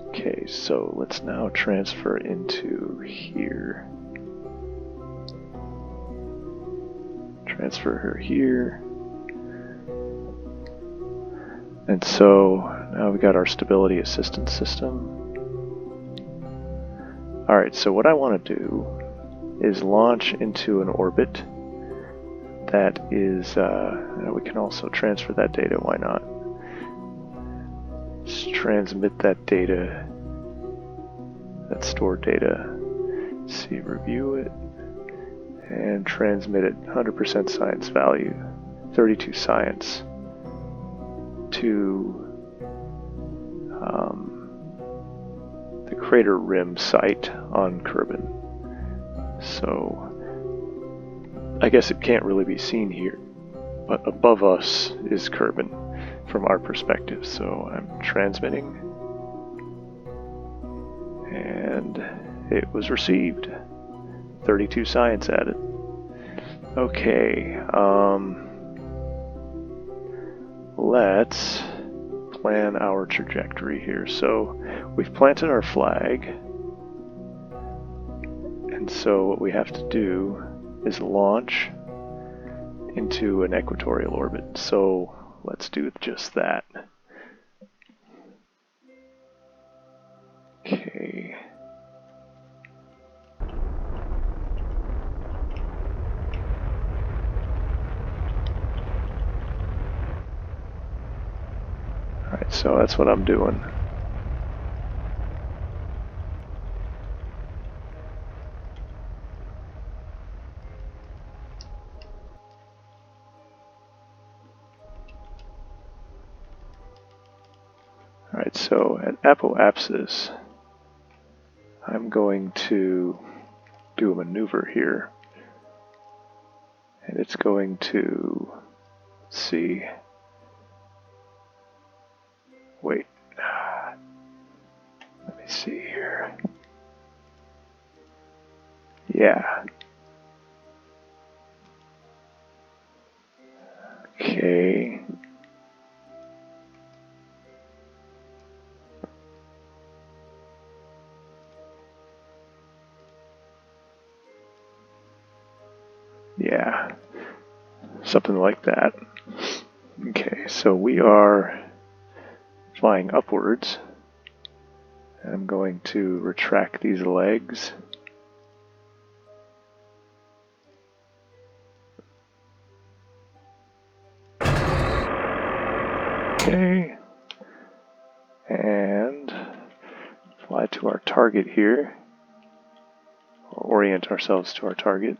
Okay, so let's now transfer into here. Transfer her here. And so now we got our stability assistance system. Alright, so what I want to do is launch into an orbit that is, we can also transfer that data, why not? Just transmit that data, that stored data, see, review it, and transmit it, 100% science value, 32 science, to the crater rim site on Kerbin. So I guess it can't really be seen here, but above us is Kerbin from our perspective. So I'm transmitting, and it was received. 32 science added. Okay, let's plan our trajectory here. So we've planted our flag, and so what we have to do is launch into an equatorial orbit. So let's do just that. Okay. Alright, so that's what I'm doing. Alright, so at apoapsis, I'm going to do a maneuver here. And it's going to, let's see, wait, let me see here. Yeah. Okay. Yeah. Something like that. Okay, so we are flying upwards. I'm going to retract these legs. Okay. And fly to our target here. Or orient ourselves to our target.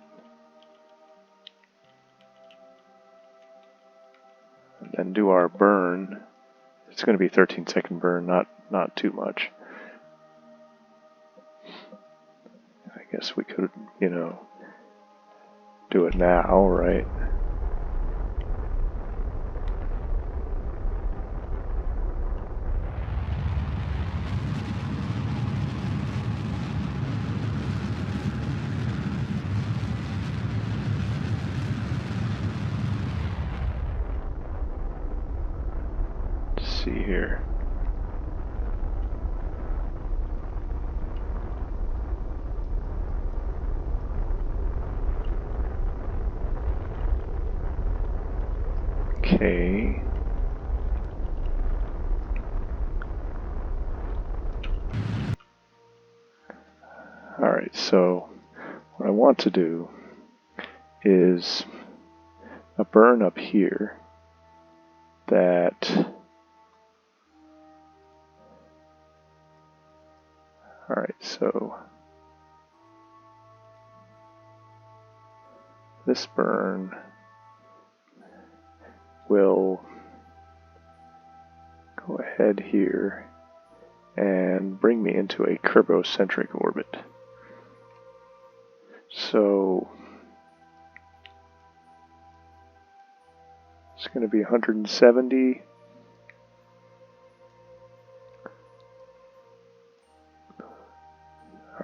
And then do our burn. It's going to be a 13-second burn, not too much. I guess we could, you know, do it now, right? Let's see here. Okay. Alright, so what I want to do is a burn up here that... Alright, so this burn will go ahead here and bring me into a curbocentric orbit. So it's going to be 170.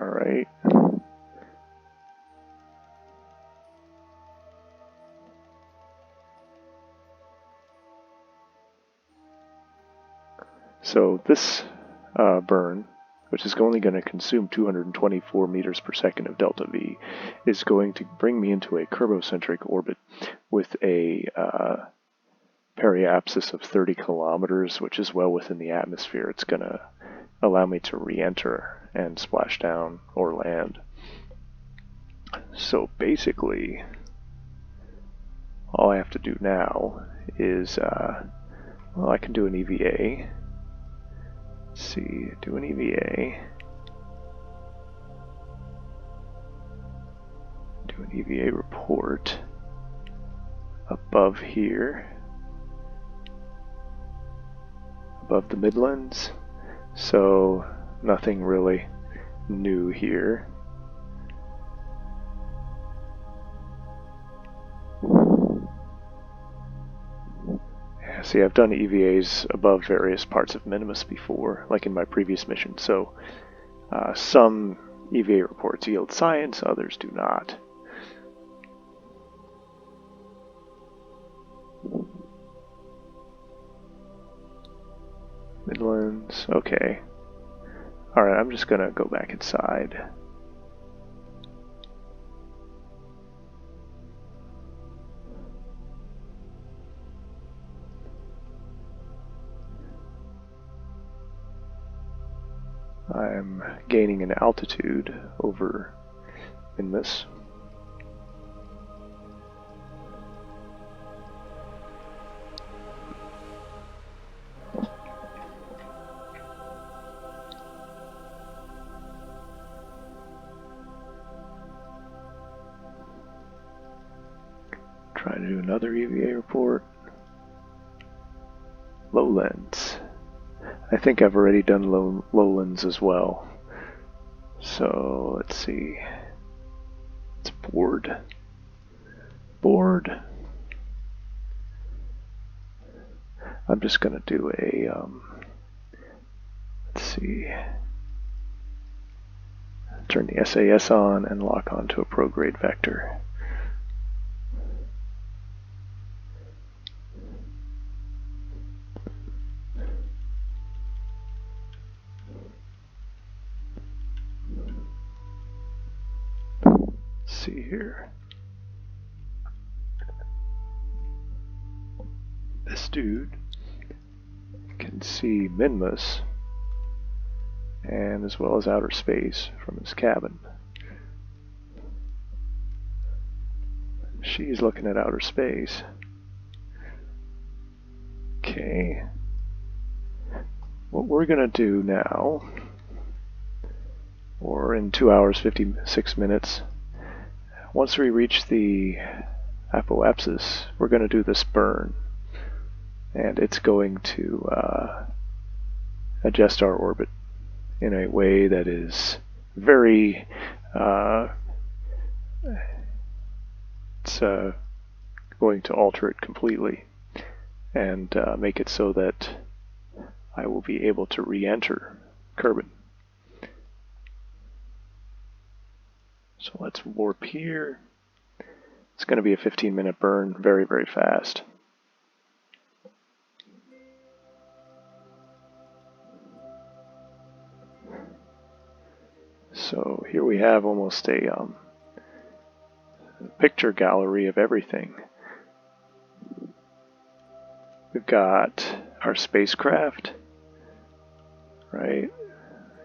All right. So this burn, which is only going to consume 224 meters per second of delta V, is going to bring me into a curbocentric orbit with a periapsis of 30 kilometers, which is well within the atmosphere. It's going to allow me to re-enter and splash down or land. So basically, all I have to do now is, well, I can do an EVA. Let's see, do an EVA. Do an EVA report above here, above the Midlands. So nothing really new here. Yeah, see, I've done EVAs above various parts of Minmus before, like in my previous mission, so some EVA reports yield science, others do not. Midlands, okay. Alright, I'm just gonna go back inside. I'm gaining an altitude over Minmus. Try to do another EVA report. Lowlands. I think I've already done lowlands as well. So let's see. It's board. Board. I'm just gonna do a let's see. Turn the SAS on and lock onto a prograde vector. See here. This dude can see Minmus and as well as outer space from his cabin. She's looking at outer space. Okay. What we're gonna do now, or in 2 hours 56 minutes, once we reach the apoapsis, we're going to do this burn, and it's going to adjust our orbit in a way that is very it's going to alter it completely and make it so that I will be able to re-enter Kerbin. So let's warp here. It's going to be a 15-minute burn, very, very fast. So here we have almost a picture gallery of everything. We've got our spacecraft, right?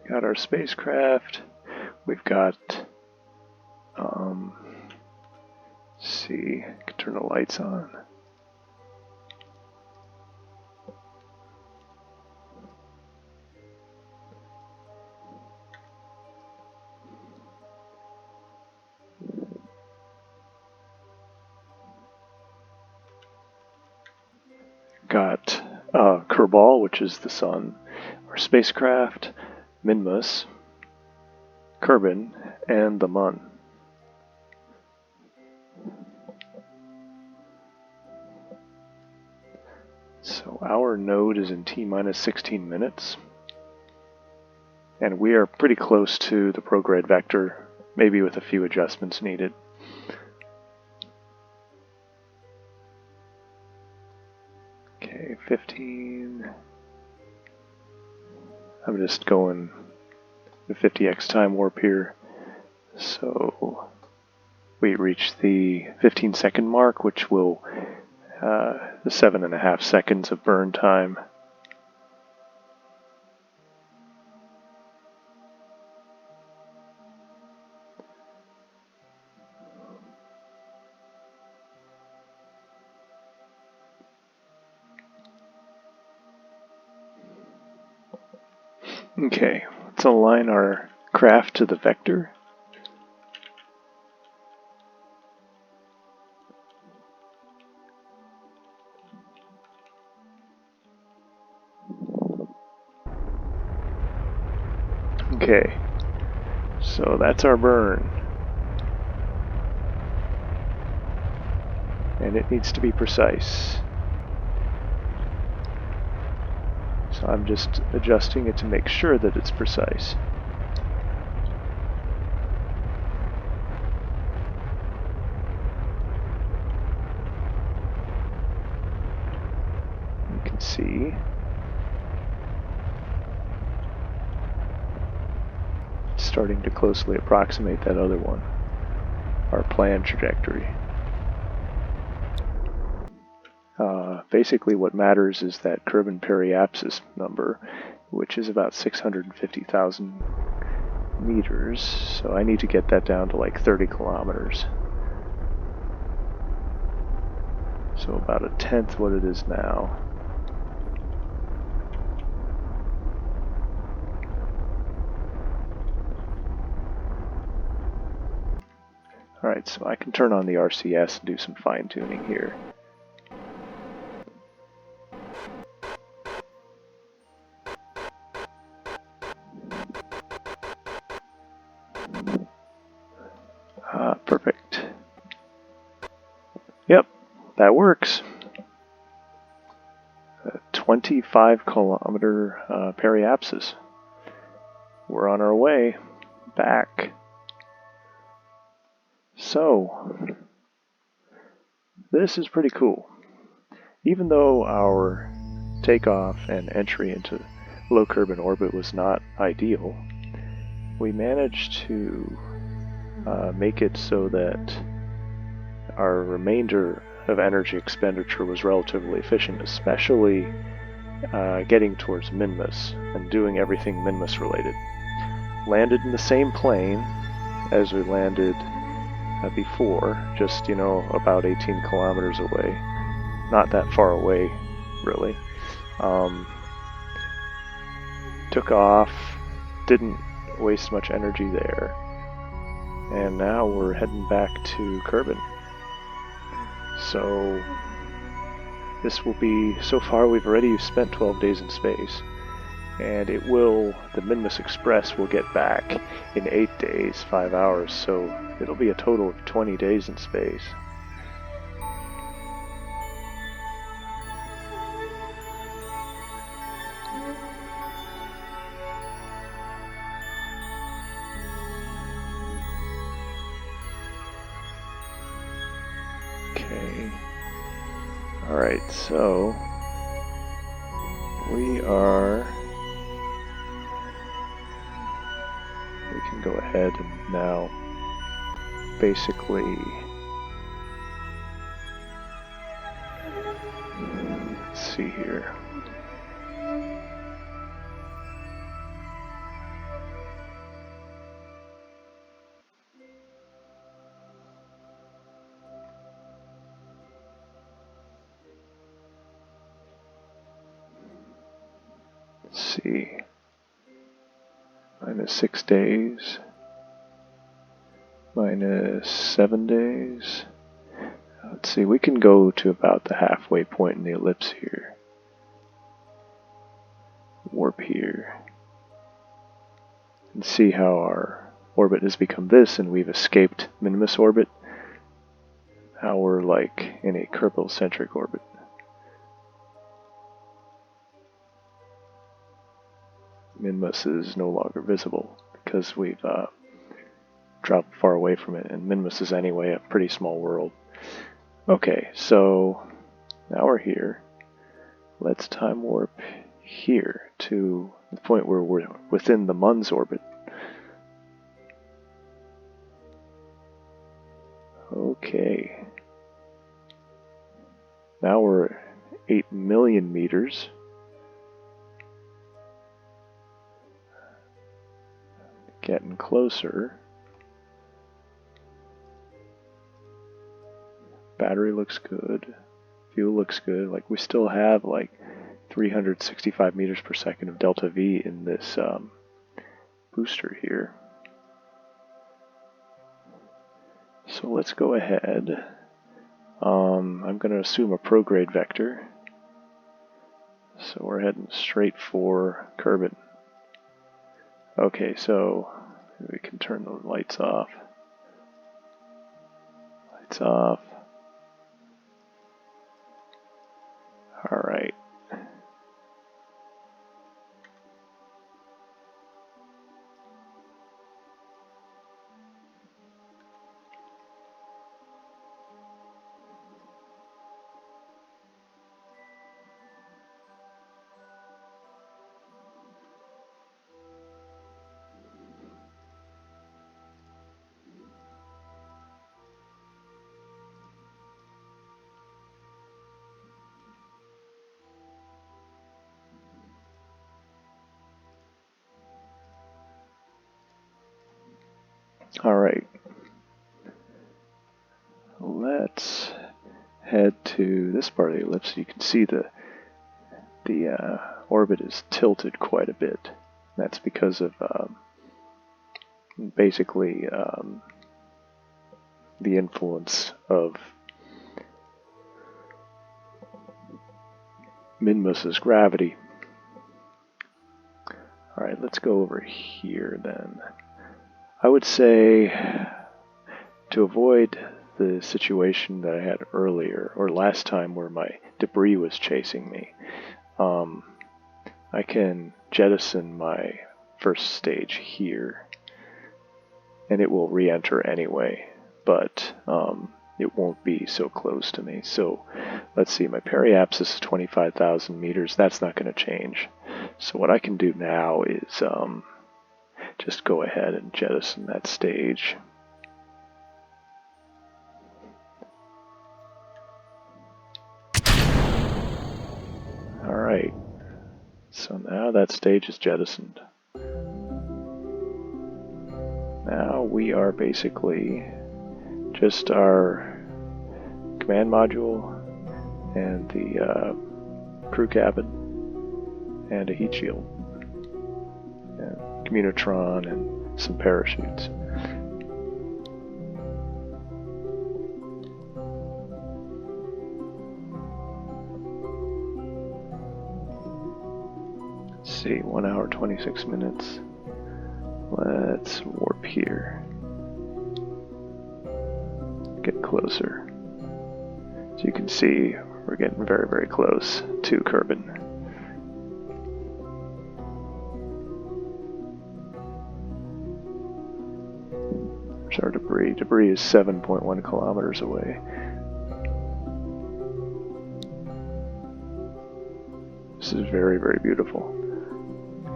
Got our spacecraft. We've got, let's see, I can turn the lights on. Got Kerbal, which is the sun, our spacecraft, Minmus, Kerbin, and the Mun. So our node is in T-minus 16 minutes, and we are pretty close to the prograde vector, maybe with a few adjustments needed. Okay, 15. I'm just going the 50x time warp here. So we reach the 15-second mark, which will the 7.5 seconds of burn time. Okay, let's align our craft to the vector. Okay, so that's our burn. And it needs to be precise. So I'm just adjusting it to make sure that it's precise. You can see it's starting to closely approximate that other one, our planned trajectory. Basically what matters is that Kerbin periapsis number, which is about 650,000 meters, so I need to get that down to like 30 kilometers. So about a tenth what it is now. Alright, so I can turn on the RCS and do some fine-tuning here. Perfect. Yep, that works. 25 kilometer periapsis. We're on our way back. So, this is pretty cool. Even though our takeoff and entry into low Kerbin orbit was not ideal, we managed to make it so that our remainder of energy expenditure was relatively efficient, especially getting towards Minmus and doing everything Minmus related. Landed in the same plane as we landed before, just, about 18 kilometers away. Not that far away, really. Took off, didn't waste much energy there. And now we're heading back to Kerbin. So this will be, so far we've already spent 12 days in space. And it will, the Minmus Express will get back in 8 days, 5 hours, so it'll be a total of 20 days in space. Okay. Alright, so we can go ahead and now basically let's see here. Let's see. Minus 6 days. Minus 7 days. Let's see, we can go to about the halfway point in the ellipse here. Warp here. And see how our orbit has become this, and we've escaped Minmus orbit. How we're like in a Kerbal-centric orbit. Minmus is no longer visible because we've dropped far away from it, and Minmus is anyway a pretty small world. Okay, so now we're here. Let's time warp here to the point where we're within the Mun's orbit. Okay. Now we're 8 million meters. Getting closer. Battery looks good. Fuel looks good. Like, we still have like 365 meters per second of delta V in this booster here. So let's go ahead. I'm going to assume a prograde vector. So we're heading straight for Kerbin. Okay, so we can turn the lights off. Lights off. Alright. Alright. Let's head to this part of the ellipse. You can see the orbit is tilted quite a bit. That's because of basically the influence of Minmus's gravity. Alright, let's go over here then. I would say to avoid the situation that I had earlier, or last time where my debris was chasing me, I can jettison my first stage here, and it will re-enter anyway, but it won't be so close to me. So let's see, my periapsis is 25,000 meters. That's not going to change. So what I can do now is just go ahead and jettison that stage. Alright, so now that stage is jettisoned. Now we are basically just our command module and the crew cabin and a heat shield and communotron and some parachutes. see, 1 hour 26 minutes. Let's warp here. Get closer. So you can see we're getting very, very close to Kerbin. There's our debris. Debris is 7.1 kilometers away. This is very, very beautiful.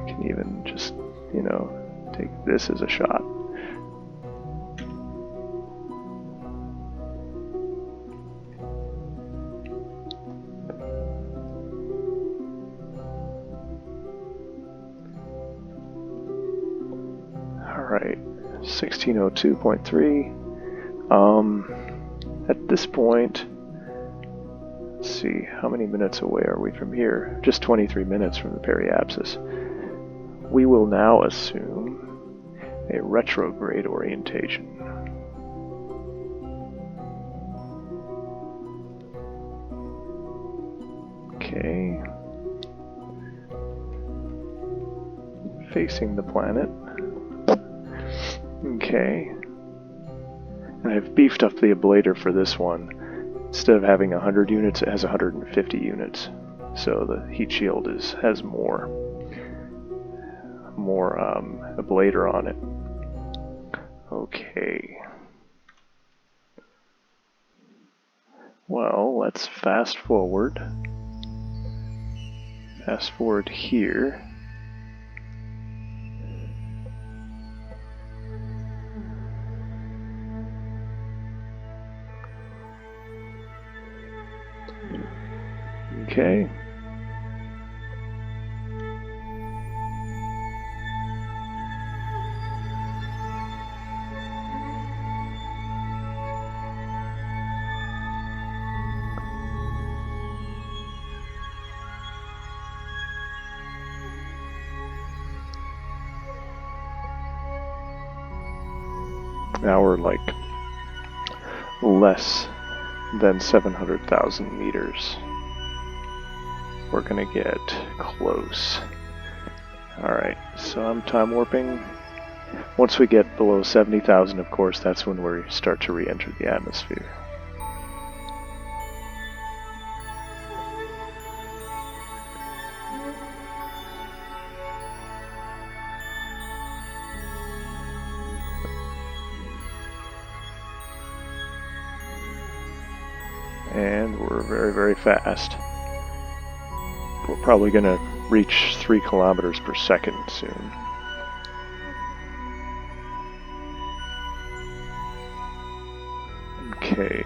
You can even just, you know, take this as a shot. Alright, 1602.3. At this point, let's see, how many minutes away are we from here? Just 23 minutes from the periapsis. We will now assume a retrograde orientation. Okay. Facing the planet. Okay. And I've beefed up the ablator for this one. Instead of having 100 units, it has 150 units. So the heat shield has more ablator on it. Okay. Well, let's fast forward. Fast forward here. Okay. Now we're like less than 700,000 meters. We're gonna get close. Alright, so I'm time warping. Once we get below 70,000, of course, that's when we start to re-enter the atmosphere. And we're very, very fast. We're probably going to reach 3 kilometers per second soon. Okay.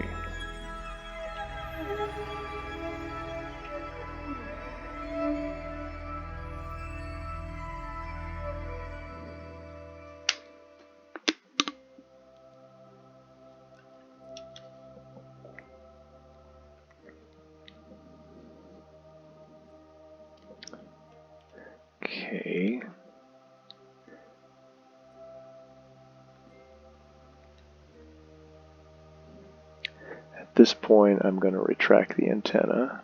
Okay. At this point, I'm going to retract the antenna.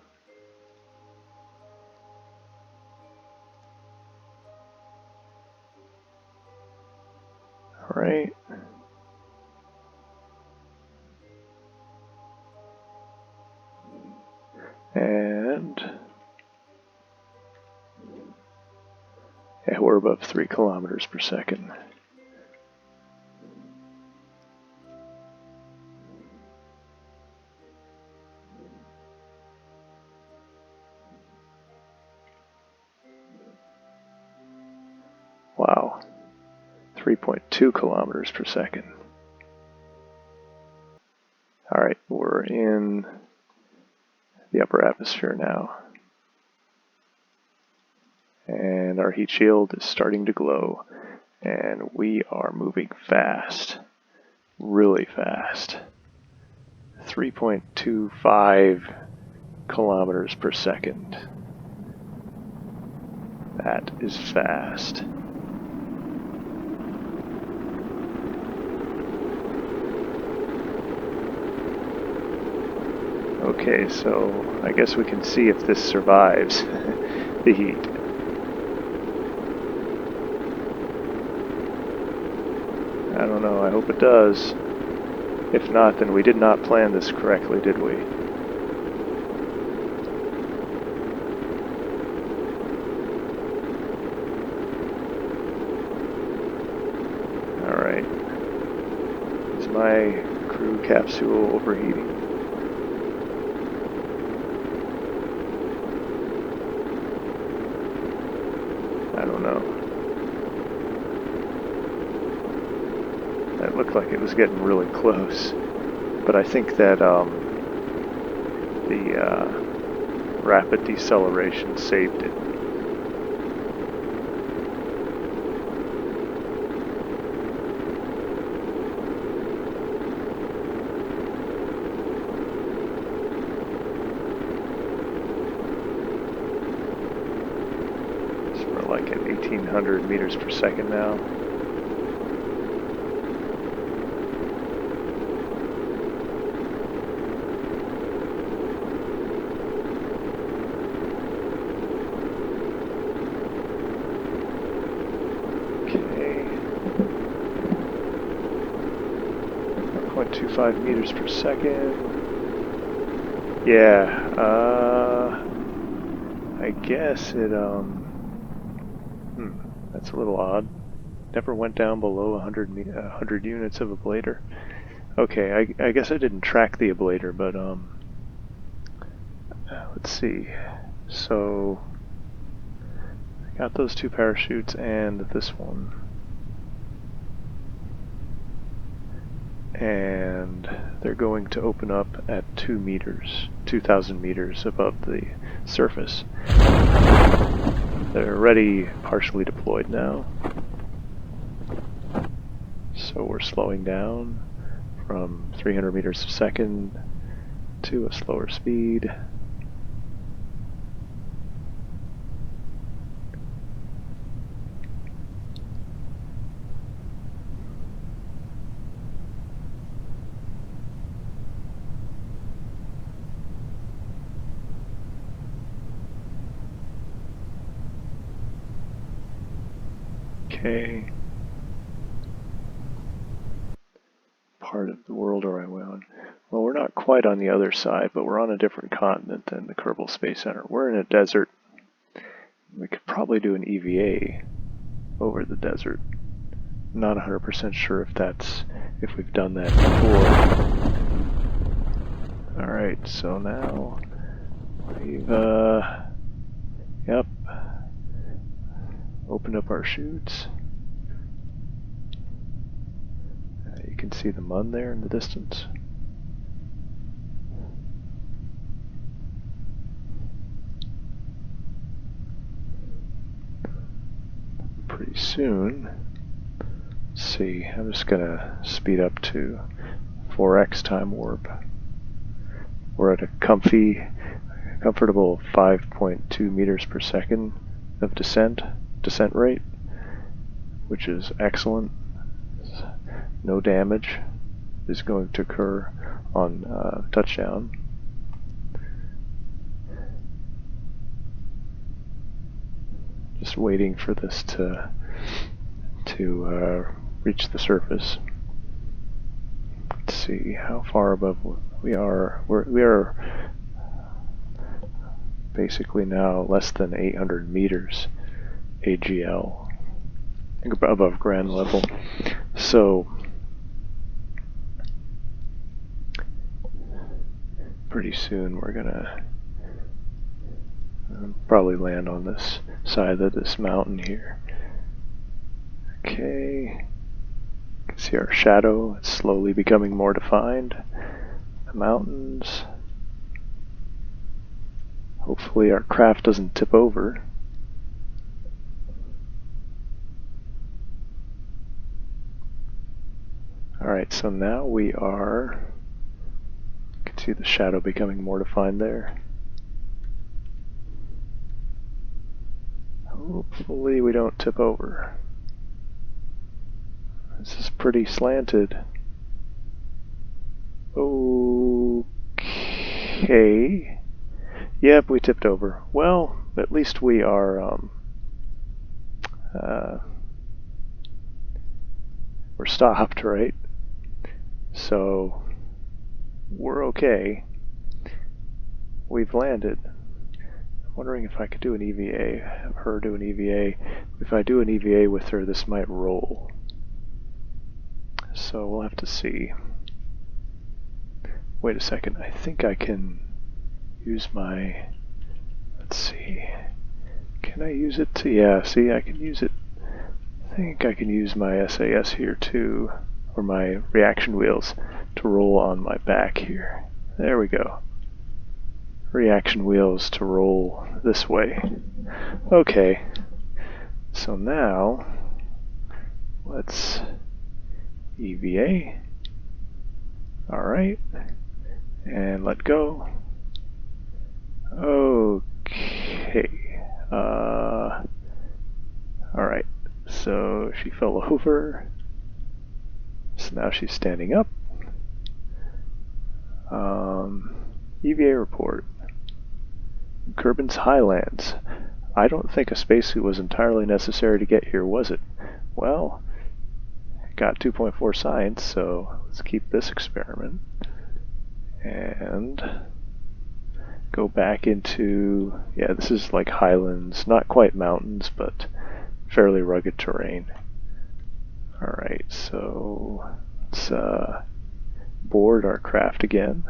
All right. And yeah, we're above 3 kilometers per second. Wow, 3.2 kilometers per second. All right, we're in the upper atmosphere now. And our heat shield is starting to glow. And we are moving fast. Really fast. 3.25 kilometers per second. That is fast. Okay, so I guess we can see if this survives the heat. know. I hope it does. If not, then we did not plan this correctly, did we? Alright. Is my crew capsule overheating? I don't know. That looked like it was getting really close. But I think that the rapid deceleration saved it. So we're like at 1800 meters per second now. Okay. 1.25 meters per second. Yeah, I guess it, that's a little odd. Never went down below 100 units of ablator. Okay, I guess I didn't track the ablator, but, let's see. So, I got those two parachutes and this one. And they're going to open up at 2 meters, 2,000 meters above the surface. They're already partially deployed now. So we're slowing down from 300 meters per second to a slower speed. Okay. Part of the world are we on? Well, we're not quite on the other side, but we're on a different continent than the Kerbal Space Center. We're in a desert. We could probably do an EVA over the desert. I'm not 100% sure if we've done that before. Alright, so now we've, yep, opened up our chutes. You can see the Mun there in the distance. Pretty soon, let's see, I'm just gonna speed up to 4x time warp. We're at a comfortable 5.2 meters per second of descent rate, which is excellent. No damage is going to occur on touchdown. Just waiting for this to reach the surface. Let's see how far above we are. We are basically now less than 800 meters AGL above ground level. So pretty soon we're gonna probably land on this side of this mountain here. Okay, you can see our shadow is slowly becoming more defined. The mountains. Hopefully our craft doesn't tip over. Alright, so now we are, you can see the shadow becoming more defined there. Hopefully we don't tip over. This is pretty slanted. Okay. Yep, we tipped over. Well, at least we are, we're stopped, right? So we're okay. We've landed. I'm wondering if I could do an EVA, have her do an EVA. If I do an EVA with her, this might roll. So we'll have to see. Wait a second, I think I can use my, let's see, can I use it to, yeah, see, I can use it. I think I can use my SAS here too, or my reaction wheels, to roll on my back here. There we go. Reaction wheels to roll this way. Okay, so now let's EVA. Alright, and let go. Okay. Alright, so she fell over. So now she's standing up. EVA report. Kerbin's Highlands. I don't think a spacesuit was entirely necessary to get here, was it? Well, got 2.4 science, so let's keep this experiment. And go back into, yeah, this is like highlands, not quite mountains, but fairly rugged terrain. Alright, so let's board our craft again.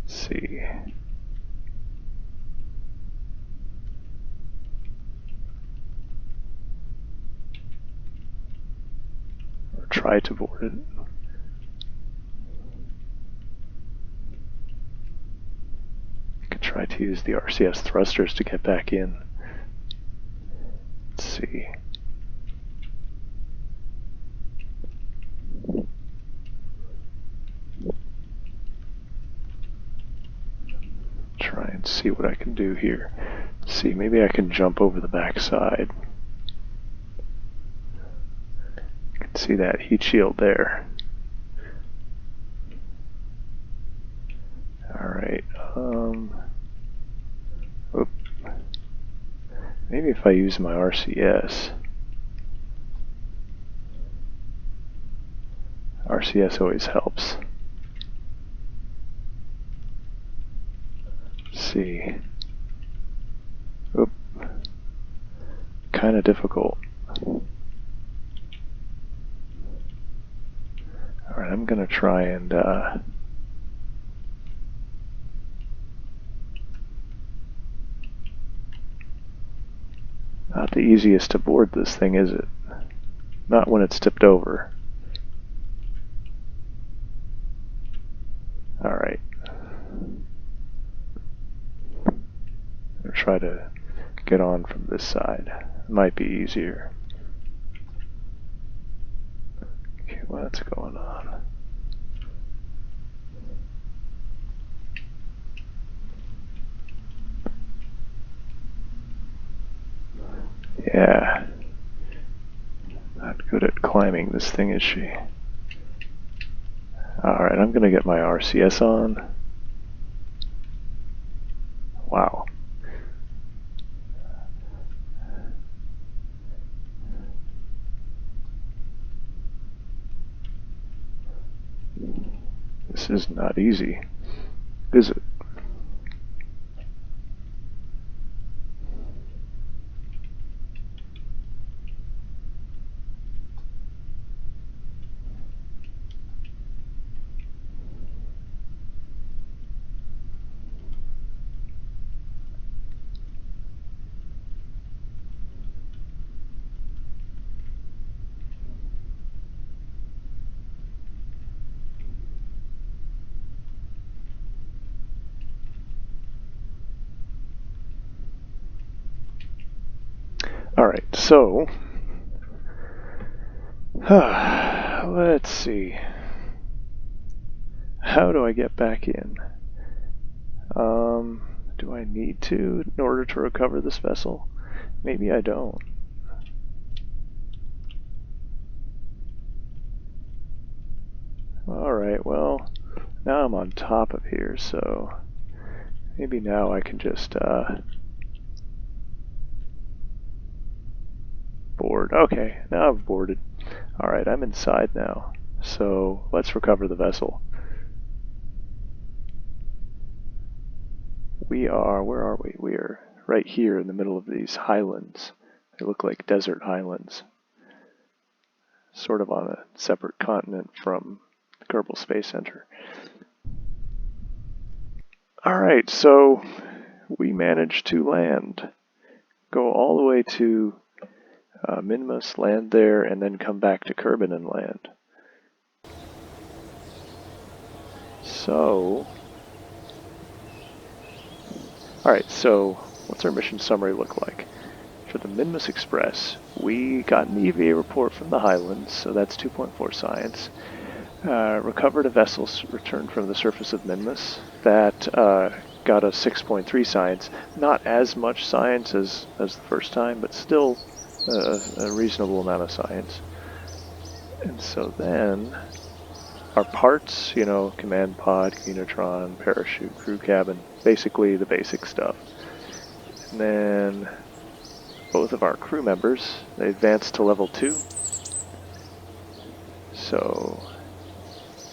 Let's see. Or try to board it. You could try to use the RCS thrusters to get back in. Let's see. Try and see what I can do here. Let's see, maybe I can jump over the backside. You can see that heat shield there. Alright, maybe if I use my RCS. RCS always helps. Let's see. Oop. Kind of difficult. Alright, I'm gonna try and not the easiest to board this thing, is it? Not when it's tipped over. Alright. I'll try to get on from this side. It might be easier. Okay, what's going on? Yeah. Not good at climbing this thing, is she? Alright, I'm gonna get my RCS on. Wow. This is not easy, is it? Alright, so let's see. How do I get back in? Do I need to in order to recover this vessel? Maybe I don't. Alright, well, now I'm on top of here, so maybe now I can just Board. Okay, now I've boarded. Alright, I'm inside now. So let's recover the vessel. Where are we? We are right here in the middle of these highlands. They look like desert highlands. Sort of on a separate continent from the Kerbal Space Center. Alright, so we managed to land. Go all the way to Minmus, land there, and then come back to Kerbin and land. So, alright, so what's our mission summary look like? For the Minmus Express, we got an EVA report from the Highlands, so that's 2.4 science. Recovered a vessel returned from the surface of Minmus. That got us 6.3 science. Not as much science as the first time, but still a reasonable amount of science. And so then, our parts, you know, command pod, Unitron, parachute, crew cabin, basically the basic stuff. And then both of our crew members, they advanced to level 2. So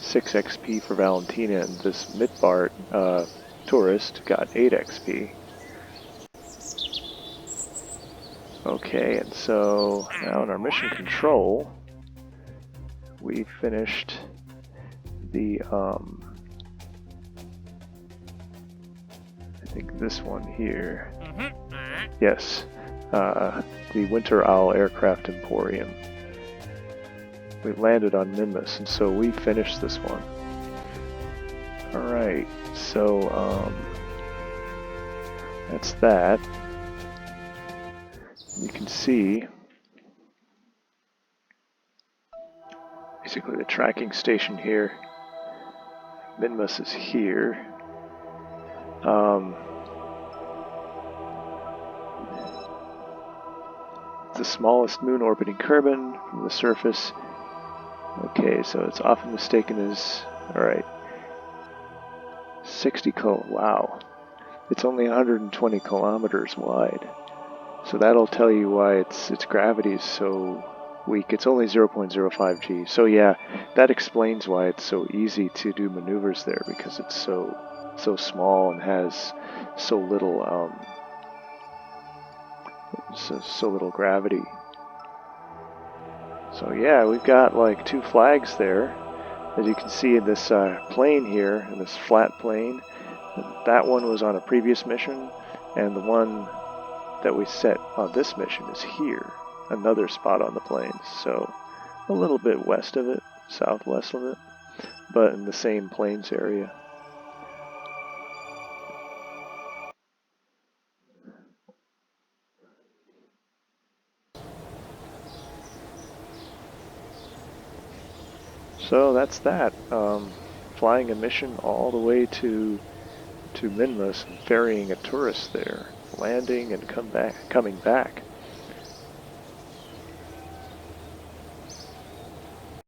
6 XP for Valentina, and this Midbart tourist got 8 XP. Okay, and so now in our mission control, we finished the, I think this one here. Yes, the Winter Owl Aircraft Emporium. We landed on Minmus, and so we finished this one. Alright, so, that's that. You can see basically the tracking station here. Minmus is here. It's the smallest moon orbiting Kerbin from the surface. Okay, so it's often mistaken as, alright, wow. It's only 120 kilometers wide. So that'll tell you why its gravity is so weak. It's only 0.05 G. So yeah, that explains why it's so easy to do maneuvers there, because it's so small and has so little so little gravity. So yeah, we've got like 2 flags there, as you can see in this plane here, in this flat plane. That one was on a previous mission, and the one that we set on this mission is here, another spot on the plains, so a little bit west of it, southwest of it, but in the same plains area. So that's that. Flying a mission all the way to Minmus, ferrying a tourist there, landing and coming back.